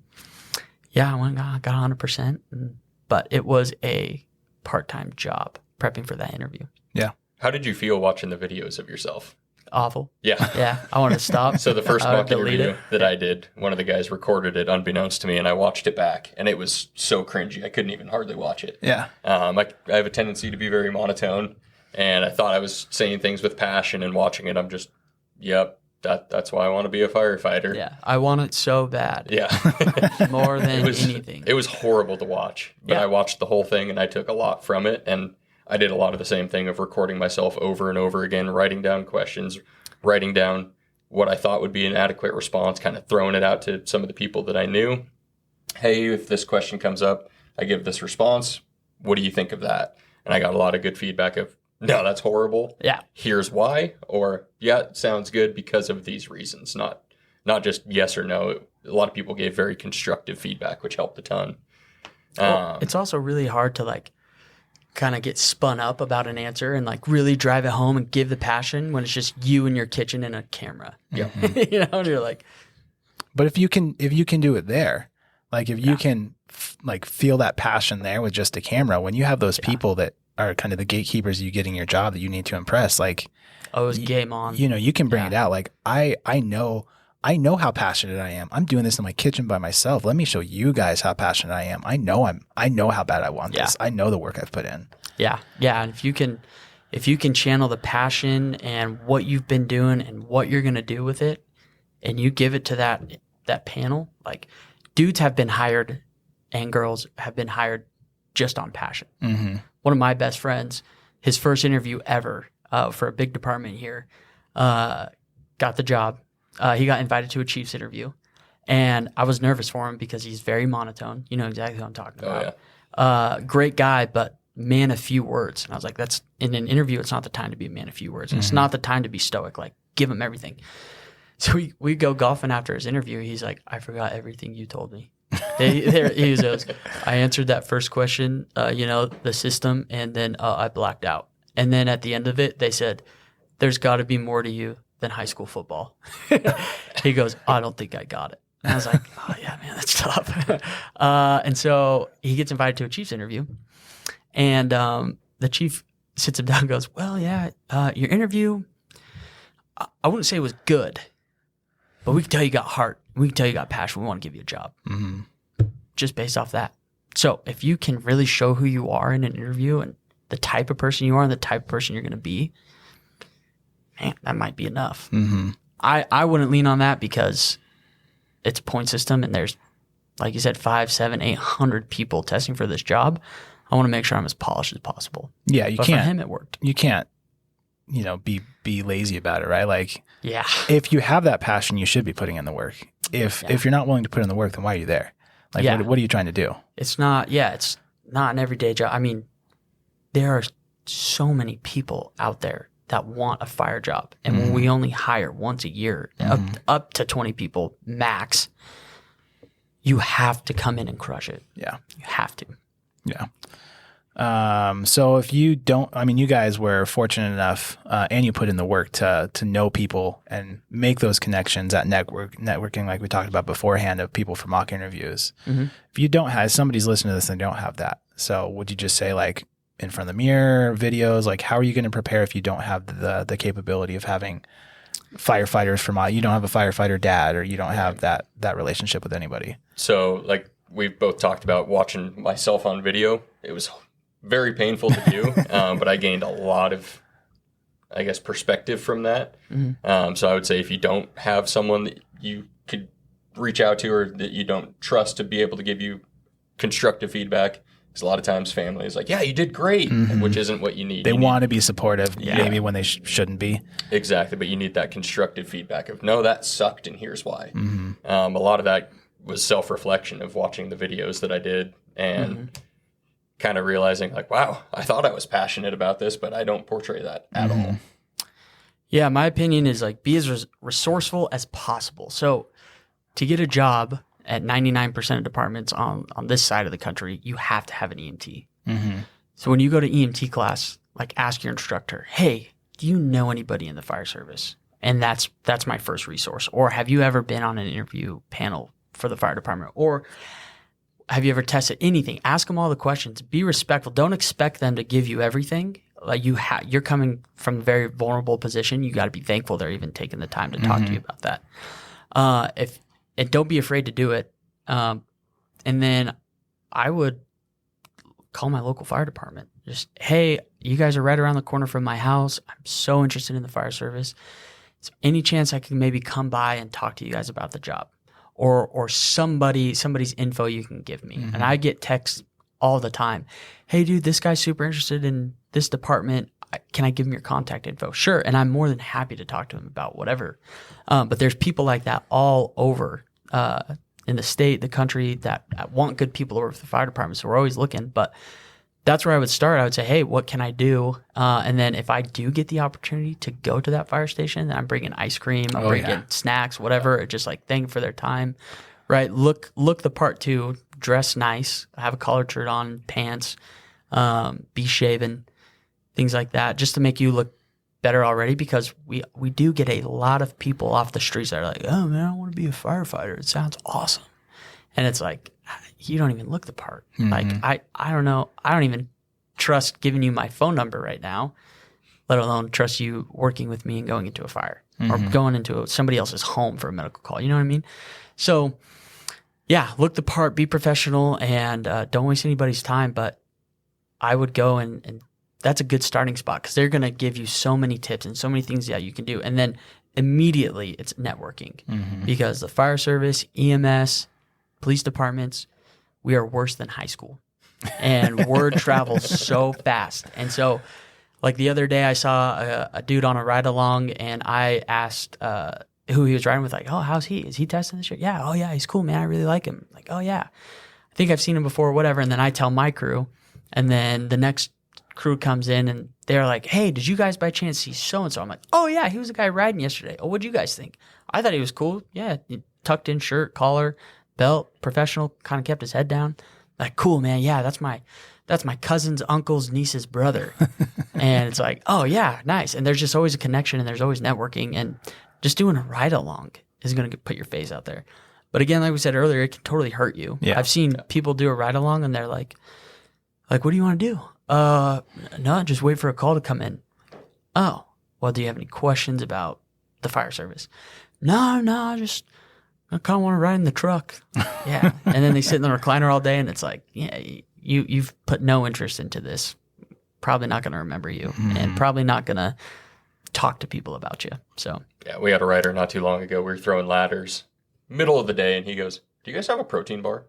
[SPEAKER 2] yeah, I went and got 100%. But it was a part-time job prepping for that interview.
[SPEAKER 1] Yeah.
[SPEAKER 3] How did you feel watching the videos of yourself?
[SPEAKER 2] Awful.
[SPEAKER 3] Yeah.
[SPEAKER 2] Yeah. I wanted to stop.
[SPEAKER 3] So the first mock
[SPEAKER 2] delete
[SPEAKER 3] interview
[SPEAKER 2] it.
[SPEAKER 3] that I did, one of the guys recorded it unbeknownst to me, and I watched it back, and it was so cringy. I couldn't even hardly watch it.
[SPEAKER 1] Yeah.
[SPEAKER 3] I have a tendency to be very monotone, and I thought I was saying things with passion, and watching it, I'm just, yep, that's why I want to be a firefighter.
[SPEAKER 2] Yeah. I want it so bad.
[SPEAKER 3] Yeah.
[SPEAKER 2] More than
[SPEAKER 3] It
[SPEAKER 2] anything.
[SPEAKER 3] was horrible to watch, but
[SPEAKER 2] Yeah.
[SPEAKER 3] I watched the whole thing, and I took a lot from it, and I did a lot of the same thing of recording myself over and over again, writing down questions, writing down what I thought would be an adequate response, kind of throwing it out to some of the people that I knew. Hey, if this question comes up, I give this response. What do you think of that? And I got a lot of good feedback of, no, that's horrible.
[SPEAKER 2] Yeah.
[SPEAKER 3] Here's why. Or, yeah, it sounds good because of these reasons. Not just yes or no. A lot of people gave very constructive feedback, which helped a ton.
[SPEAKER 2] Well, it's also really hard to like kind of get spun up about an answer and like really drive it home and give the passion when it's just you in your kitchen and a camera.
[SPEAKER 3] Yeah.
[SPEAKER 2] You know, and you're like,
[SPEAKER 1] But if you can do it there, like if you can like feel that passion there with just a camera, when you have those people that are kind of the gatekeepers you getting your job that you need to impress, like,
[SPEAKER 2] oh, it's game on.
[SPEAKER 1] you know, you can bring it out. Like I know how passionate I am. I'm doing this in my kitchen by myself. Let me show you guys how passionate I am. I know how bad I want this. I know the work I've put in.
[SPEAKER 2] Yeah. Yeah. And if you can channel the passion and what you've been doing and what you're going to do with it, and you give it to that panel, like dudes have been hired and girls have been hired just on passion.
[SPEAKER 1] Mm-hmm.
[SPEAKER 2] One of my best friends, his first interview ever for a big department here, got the job. He got invited to a chief's interview, and I was nervous for him because he's very monotone. You know exactly what I'm talking about.
[SPEAKER 3] Oh, yeah.
[SPEAKER 2] Great guy, but man of few words. And I was like, that's in an interview, it's not the time to be a man of few words. And It's not the time to be stoic. Like, give him everything. So we go golfing after his interview. He's like, I forgot everything you told me. He goes, I answered that first question, the system, and then I blacked out. And then at the end of it, they said, there's got to be more to you than high school football. He goes, I don't think I got it. And I was like, oh, yeah, man, that's tough. And so he gets invited to a Chiefs interview. And the chief sits him down and goes, well, yeah, your interview, I wouldn't say it was good, but we can tell you got heart. We can tell you got passion. We want to give you a job.
[SPEAKER 1] Mm-hmm.
[SPEAKER 2] Just based off that. So if you can really show who you are in an interview and the type of person you are and the type of person you're going to be, man, that might be enough.
[SPEAKER 1] Mm-hmm.
[SPEAKER 2] I wouldn't lean on that because it's a point system and there's, like you said, 500, 700, 800 people testing for this job. I want to make sure I'm as polished as possible.
[SPEAKER 1] Yeah, you
[SPEAKER 2] But
[SPEAKER 1] can't.
[SPEAKER 2] for him, it worked.
[SPEAKER 1] You can't, be lazy about it, right? Like,
[SPEAKER 2] Yeah.
[SPEAKER 1] if you have that passion, you should be putting in the work. If you're not willing to put in the work, then why are you there? Like,
[SPEAKER 2] Yeah.
[SPEAKER 1] what are you trying to do?
[SPEAKER 2] It's not an everyday job. I mean, there are so many people out there that want a fire job. And when we only hire once a year, up to 20 people max, you have to come in and crush it.
[SPEAKER 1] Yeah.
[SPEAKER 2] You have to.
[SPEAKER 1] Yeah. So if you don't, you guys were fortunate enough, and you put in the work to know people and make those connections at networking, like we talked about beforehand, of people for mock interviews.
[SPEAKER 2] Mm-hmm.
[SPEAKER 1] If you don't have, somebody's listening to this and they don't have that. So would you just say, like, in front of the mirror, videos, like, how are you going to prepare if you don't have the capability of having firefighters you don't have a firefighter dad, or you don't have that relationship with anybody?
[SPEAKER 3] So, like we've both talked about, watching myself on video, it was very painful to do, but I gained a lot of, I guess, perspective from that. Mm-hmm. So I would say if you don't have someone that you could reach out to or that you don't trust to be able to give you constructive feedback, because a lot of times family is like, yeah, you did great, which isn't what you need.
[SPEAKER 1] They want to be supportive, maybe when they shouldn't be.
[SPEAKER 3] Exactly, but you need that constructive feedback of, no, that sucked and here's why. Mm-hmm. A lot of that was self-reflection of watching the videos that I did and kind of realizing, like, wow, I thought I was passionate about this, but I don't portray that at all.
[SPEAKER 2] Yeah, my opinion is, like, be as resourceful as possible. So to get a job at 99% of departments on this side of the country, you have to have an EMT. Mm-hmm. So when you go to EMT class, like, ask your instructor, hey, do you know anybody in the fire service? And that's my first resource. Or have you ever been on an interview panel for the fire department? Or have you ever tested anything? Ask them all the questions. Be respectful. Don't expect them to give you everything. like you're coming from a very vulnerable position. You got to be thankful they're even taking the time to talk to you about that. And don't be afraid to do it. And then I would call my local fire department. Just, hey, you guys are right around the corner from my house. I'm so interested in the fire service. Is there any chance I can maybe come by and talk to you guys about the job, or somebody's info you can give me? And I get texts all the time. Hey, dude, this guy's super interested in this department. Can I give him your contact info? Sure. And I'm more than happy to talk to him about whatever. But there's people like that all over in the state, the country, that want good people to work for the fire department. So we're always looking. But that's where I would start. I would say, hey, what can I do? And then if I do get the opportunity to go to that fire station, then I'm bringing ice cream, I'm bringing snacks, whatever. Just like thank you for their time, right? Look the part too. Dress nice. Have a collared shirt on, pants, be shaven, things like that, just to make you look better already. Because we do get a lot of people off the streets that are like, oh man, I want to be a firefighter. It sounds awesome. And it's like, you don't even look the part. Like, I don't know. I don't even trust giving you my phone number right now, let alone trust you working with me and going into a fire or going into somebody else's home for a medical call. You know what I mean? So, yeah, look the part, be professional, and don't waste anybody's time. But I would go and that's a good starting spot, because they're going to give you so many tips and so many things that you can do. And then immediately it's networking, because the fire service, EMS, police departments, we are worse than high school, and word travels so fast. And so, like the other day, I saw a dude on a ride along, and I asked who he was riding with, like, oh, how's he? Is he testing this year? Yeah. Oh, yeah, he's cool, man. I really like him. Like, oh, yeah, I think I've seen him before, whatever. And then I tell my crew, and then the next crew comes in, and they're like, hey, did you guys by chance see so-and-so? I'm like, oh, yeah, he was the guy riding yesterday. Oh, what'd you guys think? I thought he was cool. Yeah, tucked in shirt, collar, belt, professional, kind of kept his head down. Like, cool, man. Yeah, that's my cousin's uncle's niece's brother. And it's like, oh yeah, nice. And there's just always a connection, and there's always networking, and just doing a ride along is going to put your face out there. But again, like we said earlier, it can totally hurt you. Yeah. I've seen people do a ride along, and they're like, what do you want to do? No, just wait for a call to come in. Oh, well, do you have any questions about the fire service? No, I kind of want to ride in the truck. Yeah. And then they sit in the recliner all day, and it's like, yeah, you've put no interest into this. Probably not going to remember you, and probably not going to talk to people about you. So,
[SPEAKER 3] yeah, we had a rider not too long ago. We were throwing ladders middle of the day, and he goes, do you guys have a protein bar?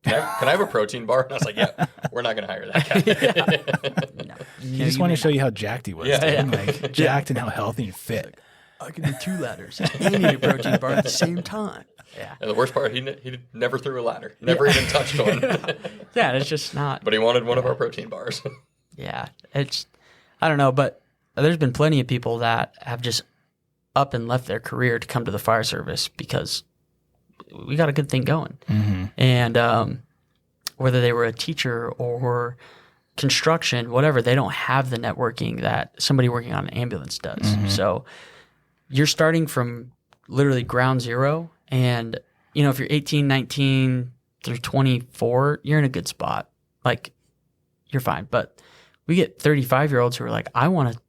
[SPEAKER 3] Can I have a protein bar? And I was like, yeah, we're not going to hire that guy.
[SPEAKER 2] no,
[SPEAKER 1] He just wanted to show you how jacked he was.
[SPEAKER 3] Yeah.
[SPEAKER 1] Like, jacked and how healthy and fit.
[SPEAKER 2] I can do 2 ladders and eat a protein bar at the same time. Yeah.
[SPEAKER 3] And the worst part, he never threw a ladder. Never even touched one.
[SPEAKER 2] Yeah, it's just not.
[SPEAKER 3] But he wanted one of our protein bars.
[SPEAKER 2] Yeah, I don't know, but there's been plenty of people that have just up and left their career to come to the fire service because we got a good thing going. And whether they were a teacher or construction, whatever, they don't have the networking that somebody working on an ambulance does. So you're starting from literally ground zero. And, if you're 18, 19 through 24, you're in a good spot. Like, you're fine. But we get 35-year-olds who are like, I want to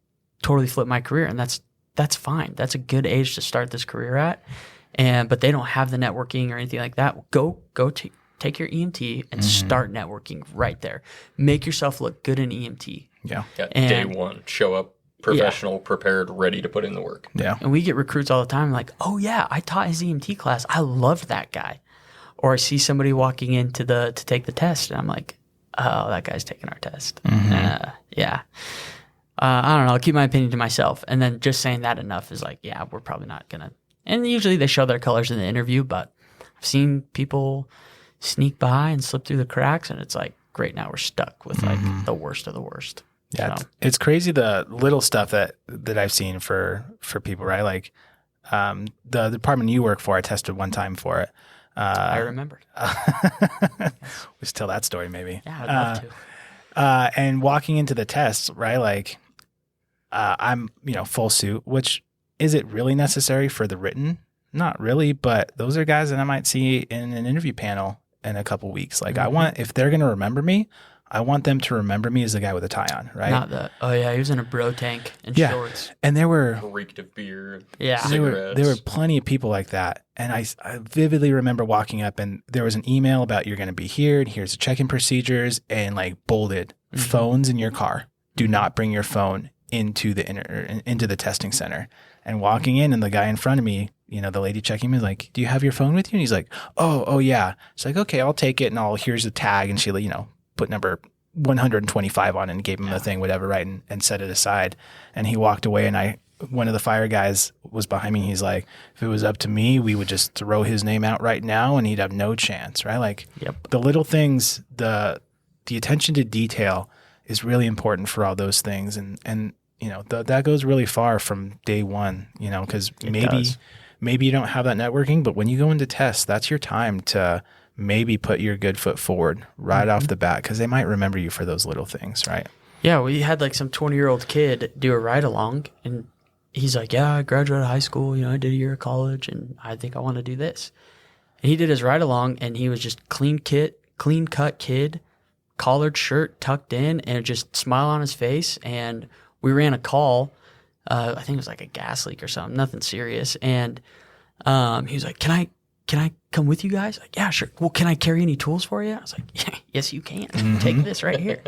[SPEAKER 2] totally flip my career. And that's fine. That's a good age to start this career at. But they don't have the networking or anything like that. Take your EMT and start networking right there. Make yourself look good in EMT.
[SPEAKER 3] Yeah. Day one, show up professional, prepared, ready to put in the work.
[SPEAKER 1] Yeah.
[SPEAKER 2] And we get recruits all the time like, oh yeah, I taught his EMT class. I loved that guy. Or I see somebody walking in to take the test, and I'm like, oh, that guy's taking our test. Yeah. I don't know. I'll keep my opinion to myself. And then just saying that enough is like, yeah, we're probably not going to. And usually they show their colors in the interview, but I've seen people sneak by and slip through the cracks, and it's like, great, now we're stuck with like the worst of the worst.
[SPEAKER 1] Yeah, so. It's crazy the little stuff that I've seen for people, right? Like the department you work for, I tested one time for it.
[SPEAKER 2] I remembered.
[SPEAKER 1] We should tell that story maybe.
[SPEAKER 2] Yeah, I'd love to.
[SPEAKER 1] And walking into the tests, right? Like I'm, full suit, which is it really necessary for the written? Not really, but those are guys that I might see in an interview panel in a couple weeks. Like if they're going to remember me, I want them to remember me as the guy with the tie on, right?
[SPEAKER 2] Not the, oh yeah, he was in a bro tank and shorts.
[SPEAKER 1] And there were
[SPEAKER 3] Reeked of beer.
[SPEAKER 2] Yeah.
[SPEAKER 1] there were plenty of people like that. And I vividly remember walking up and there was an email about you're going to be here and here's the check-in procedures and like bolded phones in your car. Do not bring your phone into the testing center. And walking in and the guy in front of me, the lady checking me was like, do you have your phone with you? And he's like, oh yeah. It's like, okay, I'll take it and here's the tag. And she, put number 125 on it and gave him the thing, whatever, right, and set it aside. And he walked away and one of the fire guys was behind me. He's like, if it was up to me, we would just throw his name out right now and he'd have no chance, right? Like the little things, the attention to detail is really important for all those things. And that goes really far from day one, because maybe you don't have that networking, but when you go into tests, that's your time to maybe put your good foot forward right off the bat, because they might remember you for those little things, right? Yeah,
[SPEAKER 2] we had like some 20-year-old kid do a ride along, and he's like, yeah, I graduated high school, I did a year of college, and I think I want to do this. And he did his ride along, and he was just clean cut kid, collared shirt tucked in, and just smile on his face. And we ran a call. I think it was like a gas leak or something, nothing serious. And he was like, can I come with you guys? Like, yeah, sure. Well, can I carry any tools for you? I was like, yeah, yes, you can. Take this right here.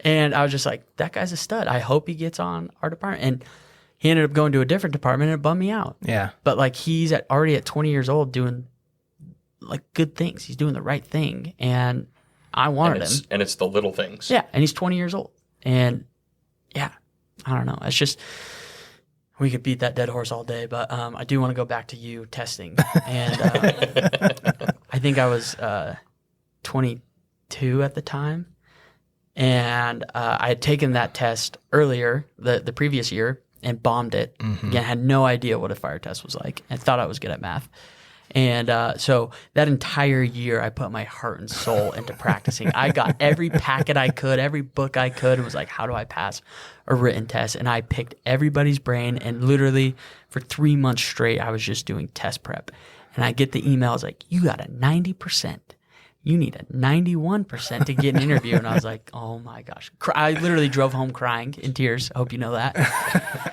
[SPEAKER 2] And I was just like, that guy's a stud. I hope he gets on our department. And he ended up going to a different department and it bummed me out.
[SPEAKER 1] Yeah.
[SPEAKER 2] But like he's already at 20 years old doing like good things. He's doing the right thing. And I wanted him.
[SPEAKER 3] And it's the little things.
[SPEAKER 2] Yeah. And he's 20 years old. And yeah, I don't know. It's just, we could beat that dead horse all day, but I do want to go back to you testing. And I think I was 22 at the time. And I had taken that test earlier, the previous year, and bombed it. Again, had no idea what a fire test was like. I thought I was good at math. And so that entire year, I put my heart and soul into practicing. I got every packet I could, every book I could, and was like, how do I pass a written test? And I picked everybody's brain, and literally for 3 months straight, I was just doing test prep. And I get the emails like, you got a 90%. You need a 91% to get an interview. And I was like, oh my gosh. I literally drove home crying in tears. I hope you know that.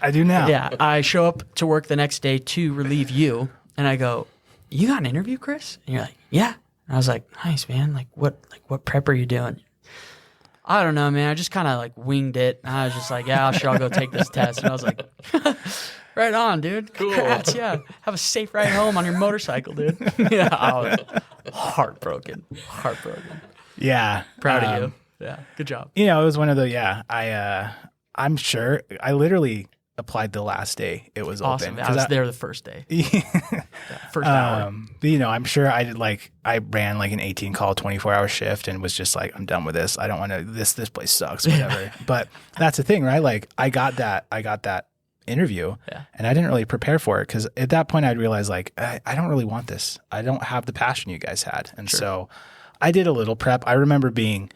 [SPEAKER 1] I do now.
[SPEAKER 2] Yeah. I show up to work the next day to relieve you, and I go, you got an interview, Chris? And you're like, yeah. And I was like, nice, man. Like what prep are you doing? I don't know, man. I just kind of like winged it. And I was just like, yeah, sure, I'll go take this test. And I was like, right on, dude.
[SPEAKER 3] Cool.
[SPEAKER 2] Congrats, yeah. Have a safe ride home on your motorcycle, dude. Yeah, I was heartbroken.
[SPEAKER 1] Yeah.
[SPEAKER 2] Proud of you. Yeah, good job.
[SPEAKER 1] It was one of the, I'm sure I literally applied the last day it was
[SPEAKER 2] awesome.
[SPEAKER 1] open.
[SPEAKER 2] I was there the first day. First hour.
[SPEAKER 1] But, I'm sure I ran like an 18-call 24-hour shift and was just like, I'm done with this. I don't want to, this place sucks, whatever. But that's the thing, right? Like I got that interview and I didn't really prepare for it, because at that point I'd realized like, I don't really want this. I don't have the passion you guys had. And so I did a little prep. I remember it being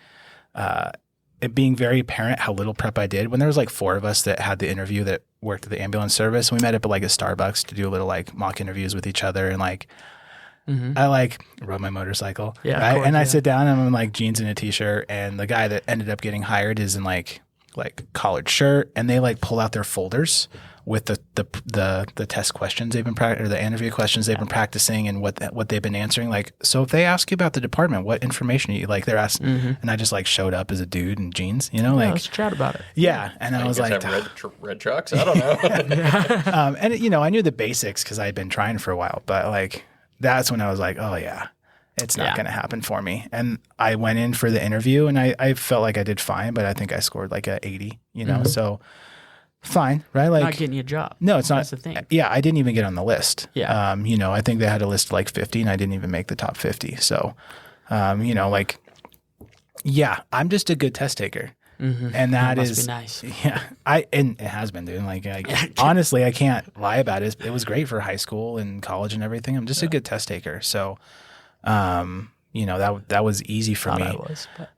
[SPEAKER 1] very apparent how little prep I did when there was like 4 of us that had the interview that worked at the ambulance service. We met up at like a Starbucks to do a little like mock interviews with each other. And like, I like rode my motorcycle. Yeah. Right? Course, and I sit down and I'm in like jeans and a t-shirt, and the guy that ended up getting hired is in like collared shirt, and they like pull out their folders with the test questions they've been or the interview questions they've been practicing and what they've been answering. Like, so if they ask you about the department, what information you like, they're asking, and I just like showed up as a dude in jeans, like
[SPEAKER 2] let's chat about it.
[SPEAKER 1] Yeah, and I was like,
[SPEAKER 3] red trucks. I don't know.
[SPEAKER 1] and I knew the basics because I had been trying for a while, but like that's when I was like, oh yeah, it's not going to happen for me. And I went in for the interview, and I felt like I did fine, but I think I scored like a 80, so. Fine, right? Like
[SPEAKER 2] not getting you a job.
[SPEAKER 1] No, it's not.
[SPEAKER 2] That's the thing.
[SPEAKER 1] Yeah, I didn't even get on the list.
[SPEAKER 2] Yeah.
[SPEAKER 1] I think they had a list of like 50, and I didn't even make the top 50. So, I'm just a good test taker, and that
[SPEAKER 2] must
[SPEAKER 1] is
[SPEAKER 2] be nice.
[SPEAKER 1] Yeah, and it has been, dude. Like, honestly, I can't lie about it. It was great for high school and college and everything. I'm just a good test taker. So, that was easy for
[SPEAKER 2] Thought
[SPEAKER 1] me.
[SPEAKER 2] I was, but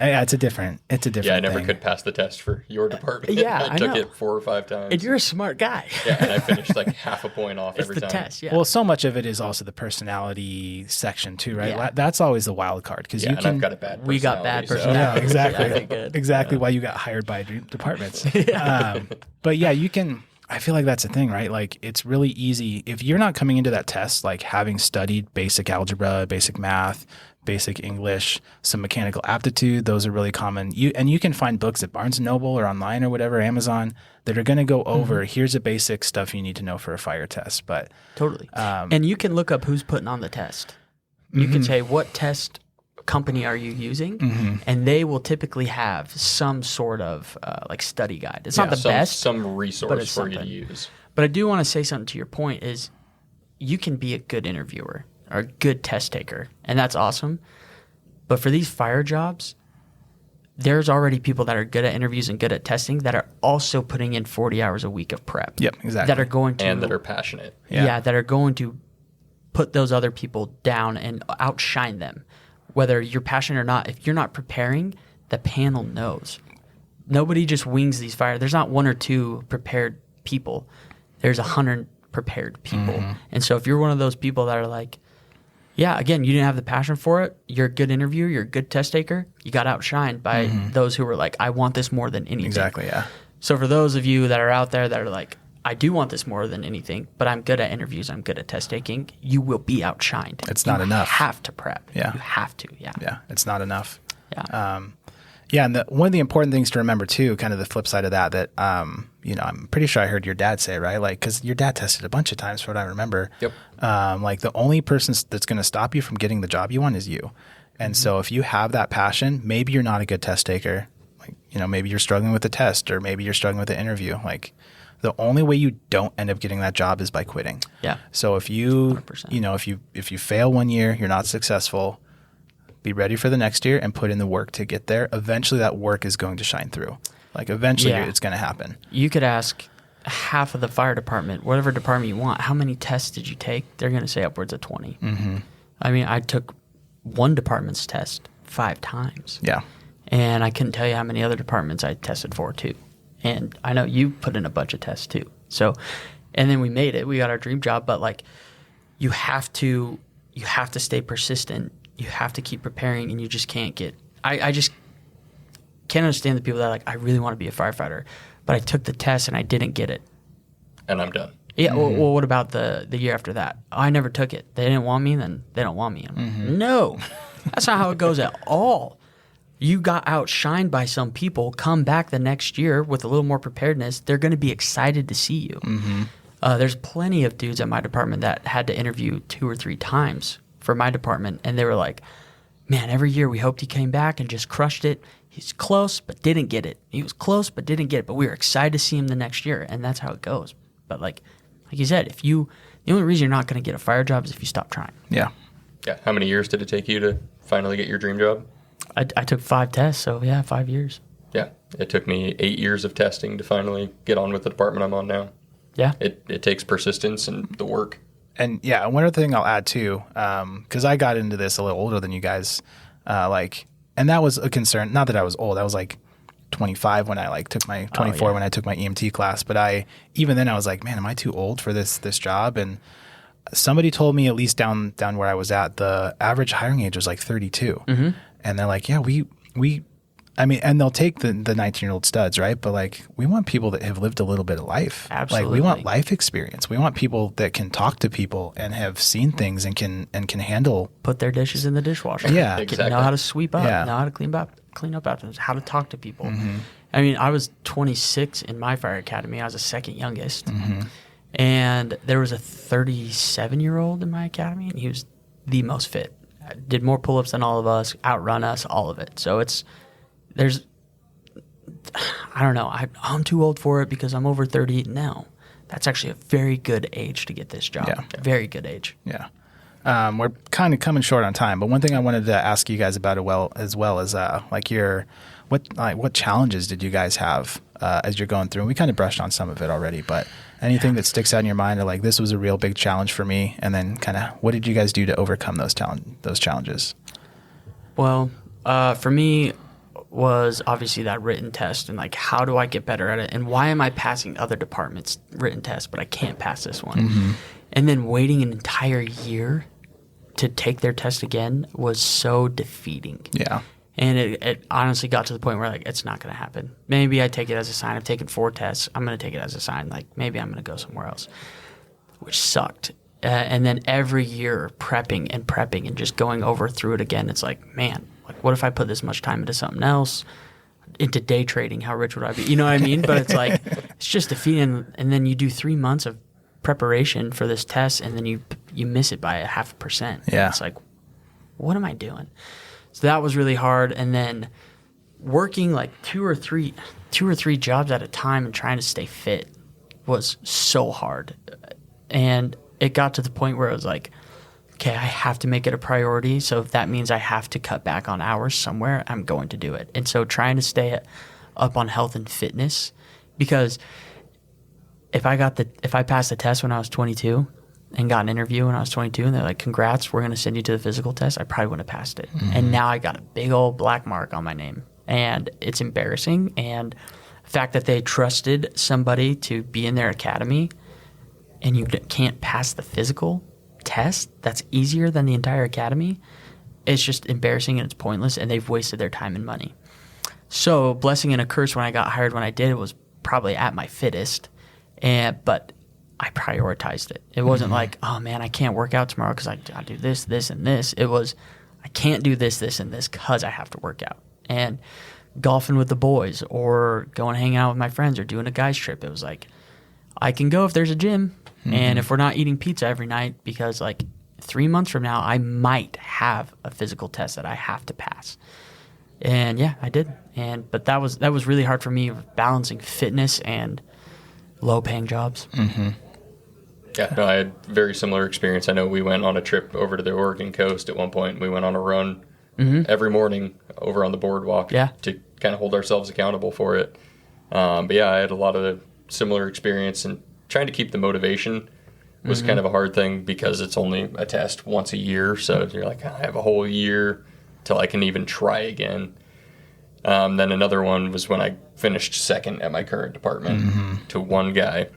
[SPEAKER 1] Yeah, it's a different
[SPEAKER 3] Yeah, I never
[SPEAKER 1] thing.
[SPEAKER 3] could pass the test for your department.
[SPEAKER 2] Yeah,
[SPEAKER 3] I
[SPEAKER 2] I
[SPEAKER 3] took
[SPEAKER 2] know.
[SPEAKER 3] it 4 or 5 times.
[SPEAKER 2] and you're a smart guy.
[SPEAKER 3] Yeah, and I finished like half a point off
[SPEAKER 2] It's
[SPEAKER 3] every
[SPEAKER 2] the
[SPEAKER 3] time.
[SPEAKER 2] test. Yeah.
[SPEAKER 1] Well, so much of it is also the personality section too, right?
[SPEAKER 2] Yeah.
[SPEAKER 1] That's always the wild card because
[SPEAKER 3] Yeah,
[SPEAKER 1] you
[SPEAKER 3] and
[SPEAKER 1] can.
[SPEAKER 3] I've got a bad personality.
[SPEAKER 2] We got bad
[SPEAKER 3] so-
[SPEAKER 2] personality.
[SPEAKER 1] Yeah, exactly.
[SPEAKER 2] Yeah, I did good.
[SPEAKER 1] Exactly why you got hired by departments. But yeah, you can. I feel like that's the thing, right? Like it's really easy if you're not coming into that test like having studied basic algebra, basic math, basic English, some mechanical aptitude. Those are really common. You can find books at Barnes and Noble or online or whatever, Amazon, that are going to go over. Here's the basic stuff you need to know for a fire test. But
[SPEAKER 2] Totally. And you can look up who's putting on the test. You can say, what test company are you using? And they will typically have some sort of like study guide. It's not the best.
[SPEAKER 3] Some
[SPEAKER 2] but
[SPEAKER 3] resource
[SPEAKER 2] it's
[SPEAKER 3] for you to
[SPEAKER 2] something.
[SPEAKER 3] use.
[SPEAKER 2] But I do want to say something to your point is you can be a good interviewer or a good test taker, and that's awesome. But for these fire jobs, there's already people that are good at interviews and good at testing that are also putting in 40 hours a week of prep.
[SPEAKER 1] Yep, exactly.
[SPEAKER 2] That are going to
[SPEAKER 3] And that are passionate.
[SPEAKER 2] yeah, that are going to put those other people down and outshine them. Whether you're passionate or not, if you're not preparing, the panel knows. Nobody just wings these fire. There's not 1 or 2 prepared people. There's 100 prepared people. And so if you're one of those people that are like, yeah, again, you didn't have the passion for it. You're a good interviewer. You're a good test taker. You got outshined by those who were like, I want this more than anything.
[SPEAKER 1] exactly, yeah.
[SPEAKER 2] So for those of you that are out there that are like, I do want this more than anything, but I'm good at interviews. I'm good at test taking. You will be outshined.
[SPEAKER 1] It's not enough.
[SPEAKER 2] You have to prep.
[SPEAKER 1] Yeah.
[SPEAKER 2] You have to. Yeah.
[SPEAKER 1] Yeah, it's not enough.
[SPEAKER 2] Yeah.
[SPEAKER 1] Yeah, and one of the important things to remember too, kind of the flip side of that, I'm pretty sure I heard your dad say, right? Like, because your dad tested a bunch of times, from what I remember.
[SPEAKER 3] Yep.
[SPEAKER 1] Like the only person that's going to stop you from getting the job you want is you. And so if you have that passion, maybe you're not a good test taker. Like, maybe you're struggling with the test, or maybe you're struggling with the interview. Like, the only way you don't end up getting that job is by quitting.
[SPEAKER 2] Yeah.
[SPEAKER 1] So if you,
[SPEAKER 2] 100%.
[SPEAKER 1] if you fail one year, you're not successful. Be ready for the next year and put in the work to get there. Eventually, that work is going to shine through. Like eventually,
[SPEAKER 2] Yeah.
[SPEAKER 1] it's going to happen.
[SPEAKER 2] You could ask half of the fire department, whatever department you want, how many tests did you take? They're going to say upwards of 20. I mean, I took one department's test 5 times.
[SPEAKER 1] Yeah.
[SPEAKER 2] And I couldn't tell you how many other departments I tested for too. And I know you put in a bunch of tests too. So, and then we made it. We got our dream job. But like, you have to stay persistent. You have to keep preparing, and you just can't get. I just can't understand the people that are like, I really want to be a firefighter, but I took the test and I didn't get it.
[SPEAKER 3] And I'm done.
[SPEAKER 2] Yeah. Well, what about the year after that? I never took it. They didn't want me, then they don't want me. No, that's not how it goes at all. You got outshined by some people. Come back the next year with a little more preparedness. They're going to be excited to see you. There's plenty of dudes at my department that had to interview 2 or 3 times for my department, and they were like, man, every year we hoped he came back and just crushed it. He's close, but didn't get it. He was close, but didn't get it. But we were excited to see him the next year, and that's how it goes. But like you said, the only reason you're not going to get a fire job is if you stop trying.
[SPEAKER 1] Yeah.
[SPEAKER 3] Yeah. How many years did it take you to finally get your dream job?
[SPEAKER 2] I took 5 tests, so yeah, 5 years.
[SPEAKER 3] Yeah. It took me 8 years of testing to finally get on with the department I'm on now.
[SPEAKER 2] Yeah.
[SPEAKER 3] It takes persistence and the work.
[SPEAKER 1] And yeah, one other thing I'll add too, because I got into this a little older than you guys, and that was a concern. Not that I was old; I was like 25 when I took my 24 when I took my EMT class. But even then I was like, man, am I too old for this job? And somebody told me, at least down where I was at, the average hiring age was like 32, and they're like, yeah, we. I mean, and they'll take the 19-year-old studs, right? But like, we want people that have lived a little bit of life.
[SPEAKER 2] Absolutely.
[SPEAKER 1] Like, we want life experience. We want people that can talk to people and have seen things and can handle.
[SPEAKER 2] Put their dishes in the dishwasher.
[SPEAKER 1] Yeah.
[SPEAKER 3] Exactly.
[SPEAKER 2] Know how to sweep up.
[SPEAKER 1] Yeah.
[SPEAKER 2] Know how to clean up after them. How to talk to people. I mean, I was 26 in my fire academy. I was the second youngest, and there was a 37-year-old in my academy, and he was the most fit. Did more pull-ups than all of us, outrun us, all of it. So I don't know. I'm too old for it because I'm over 30. No, that's actually a very good age to get this job.
[SPEAKER 1] Yeah.
[SPEAKER 2] Very good age.
[SPEAKER 1] Yeah. We're kind of coming short on time, but one thing I wanted to ask you guys about as well is what challenges did you guys have as you're going through? And we kind of brushed on some of it already, but Anything that sticks out in your mind, or like, this was a real big challenge for me, and then kind of what did you guys do to overcome those challenges?
[SPEAKER 2] Well, for me was obviously that written test, and like, how do I get better at it, and why am I passing other departments' written tests, but I can't pass this one? And then waiting an entire year to take their test again was so defeating.
[SPEAKER 1] Yeah.
[SPEAKER 2] And it honestly got to the point where, like, it's not going to happen. Maybe I take it as a sign. I've taken 4 tests. I'm going to take it as a sign. Like, maybe I'm going to go somewhere else, which sucked. And then every year prepping and just going through it again. It's like, man, like, what if I put this much time into something else, into day trading? How rich would I be? You know what I mean? But it's like, it's just defeating. And then you do 3 months of preparation for this test, and then you miss it by 0.5%.
[SPEAKER 1] Yeah.
[SPEAKER 2] It's like, what am I doing? So that was really hard. And then working like two or three jobs at a time and trying to stay fit was so hard. And it got to the point where it was like, okay, I have to make it a priority. So if that means I have to cut back on hours somewhere, I'm going to do it. And so trying to stay up on health and fitness, because if I passed the test when I was 22 and got an interview when I was 22, and they're like, congrats, we're going to send you to the physical test, I probably wouldn't have passed it. And now I got a big old black mark on my name, and it's embarrassing. And the fact that they trusted somebody to be in their academy and you can't pass the physical test that's easier than the entire academy, it's just embarrassing, and it's pointless, and they've wasted their time and money. So blessing and a curse when I got hired when I did, it was probably at my fittest, but I prioritized it. It wasn't like, oh man, I can't work out tomorrow because I do this, this, and this. It was, I can't do this, this, and this because I have to work out. And golfing with the boys, or going hanging out with my friends, or doing a guys trip, it was like, I can go if there's a gym, and if we're not eating pizza every night, because like 3 months from now I might have a physical test that I have to pass. And yeah, I did. But that was really hard for me, balancing fitness and low paying jobs.
[SPEAKER 3] Yeah, no, I had very similar experience. I know we went on a trip over to the Oregon coast at one point. We went on a run every morning over on the boardwalk to kind of hold ourselves accountable for it. But yeah, I had a lot of similar experience, and trying to keep the motivation was kind of a hard thing, because it's only a test once a year. So you're like, I have a whole year till I can even try again. Then another one was when I finished second at my current department to one guy,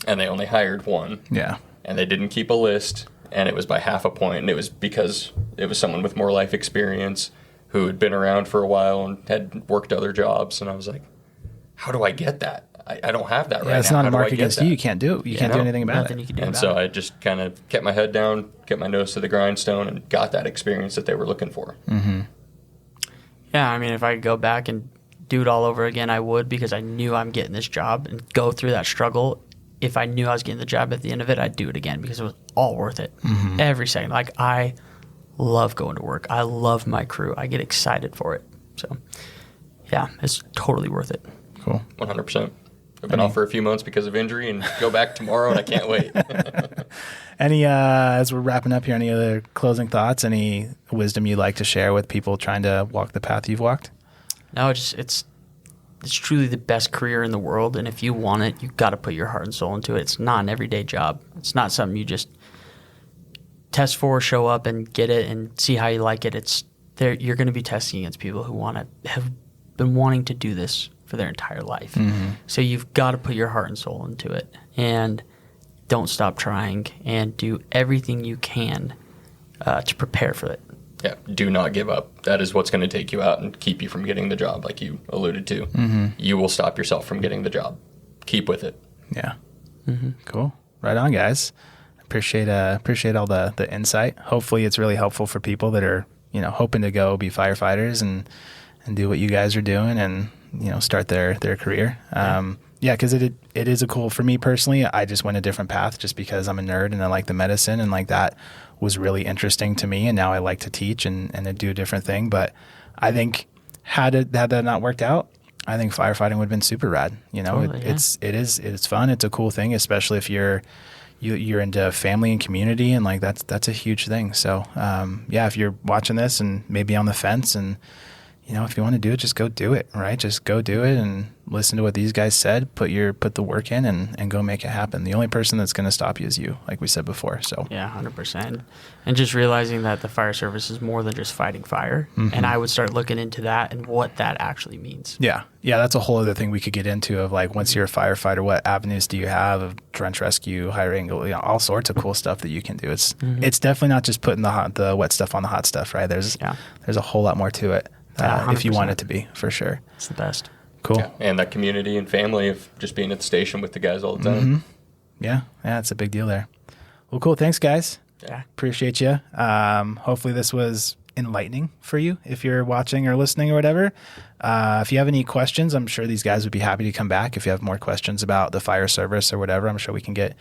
[SPEAKER 3] and they only hired one.
[SPEAKER 1] Yeah.
[SPEAKER 3] And they didn't keep a list, and it was by 0.5 point. And it was because it was someone with more life experience who had been around for a while and had worked other jobs. And I was like, how do I get that? I don't have that right now.
[SPEAKER 1] It's not
[SPEAKER 3] How
[SPEAKER 1] a
[SPEAKER 3] do I
[SPEAKER 1] mark
[SPEAKER 3] get
[SPEAKER 1] against
[SPEAKER 3] that?
[SPEAKER 1] you. You can't do it. You can't do anything about
[SPEAKER 2] Nothing
[SPEAKER 1] it.
[SPEAKER 2] you can do
[SPEAKER 3] And
[SPEAKER 2] about
[SPEAKER 3] so
[SPEAKER 2] it.
[SPEAKER 3] I just kind of kept my head down, kept my nose to the grindstone, and got that experience that they were looking for.
[SPEAKER 2] Yeah, I mean, if I could go back and do it all over again, I would, because I knew I'm getting this job, and go through that struggle. If I knew I was getting the job at the end of it, I'd do it again, because it was all worth it. Every second. Like, I love going to work. I love my crew. I get excited for it. So, yeah, it's totally worth it.
[SPEAKER 1] Cool.
[SPEAKER 3] 100%. I've been off for a few months because of injury, and go back tomorrow, and I can't wait.
[SPEAKER 1] Any, as we're wrapping up here, any other closing thoughts? Any wisdom you'd like to share with people trying to walk the path you've walked?
[SPEAKER 2] No, it's truly the best career in the world, and if you want it, you've got to put your heart and soul into it. It's not an everyday job. It's not something you just test for, show up, and get it, and see how you like it. You're going to be testing against people who have been wanting to do this for their entire life. So you've got to put your heart and soul into it, and don't stop trying, and do everything you can to prepare for it.
[SPEAKER 3] Yeah, do not give up. That is what's going to take you out and keep you from getting the job, like you alluded to. You will stop yourself from getting the job. Keep with it.
[SPEAKER 1] Yeah. Cool. Right on, guys. Appreciate all the insight. Hopefully it's really helpful for people that are, hoping to go be firefighters and do what you guys are doing, and, start their career. Because it is for me personally, I just went a different path just because I'm a nerd and I like the medicine, and like that was really interesting to me, and now I like to teach and do a different thing. But I think had that not worked out, I think firefighting would have been super rad.
[SPEAKER 2] Totally,
[SPEAKER 1] It's fun. It's a cool thing, especially if you're into family and community, and like that's a huge thing. So if you're watching this and maybe on the fence and if you want to do it, just go do it, right? Just go do it and listen to what these guys said, put the work in and go make it happen. The only person that's going to stop you is you, like we said before. So
[SPEAKER 2] yeah, 100%. And just realizing that the fire service is more than just fighting fire. And I would start looking into that and what that actually means.
[SPEAKER 1] Yeah. Yeah. That's a whole other thing we could get into of like, once you're a firefighter, what avenues do you have of trench rescue, higher angle, all sorts of cool stuff that you can do. It's definitely not just putting the wet stuff on the hot stuff, right? There's a whole lot more to it. If you want it to be, for sure.
[SPEAKER 2] It's the best.
[SPEAKER 1] Cool.
[SPEAKER 3] Yeah, and that community and family of just being at the station with the guys all the time.
[SPEAKER 1] Yeah, it's a big deal there. Well, cool. Thanks, guys.
[SPEAKER 2] Yeah.
[SPEAKER 1] Appreciate you. Hopefully this was enlightening for you if you're watching or listening or whatever. If you have any questions, I'm sure these guys would be happy to come back. If you have more questions about the fire service or whatever, I'm sure we can get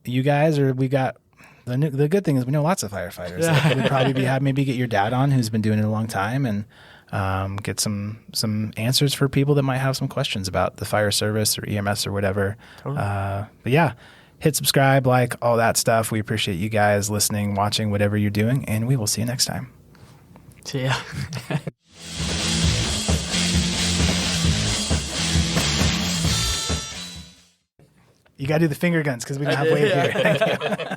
[SPEAKER 1] you guys, or we got the good thing is we know lots of firefighters.
[SPEAKER 2] Yeah.
[SPEAKER 1] We'd probably maybe get your dad on, who's been doing it a long time, and get some answers for people that might have some questions about the fire service or EMS or whatever.
[SPEAKER 2] Totally.
[SPEAKER 1] But yeah, hit subscribe, like all that stuff. We appreciate you guys listening, watching, whatever you're doing, and we will see you next time.
[SPEAKER 2] See ya.
[SPEAKER 1] You got to do the finger guns because we don't have wave here. Thank you.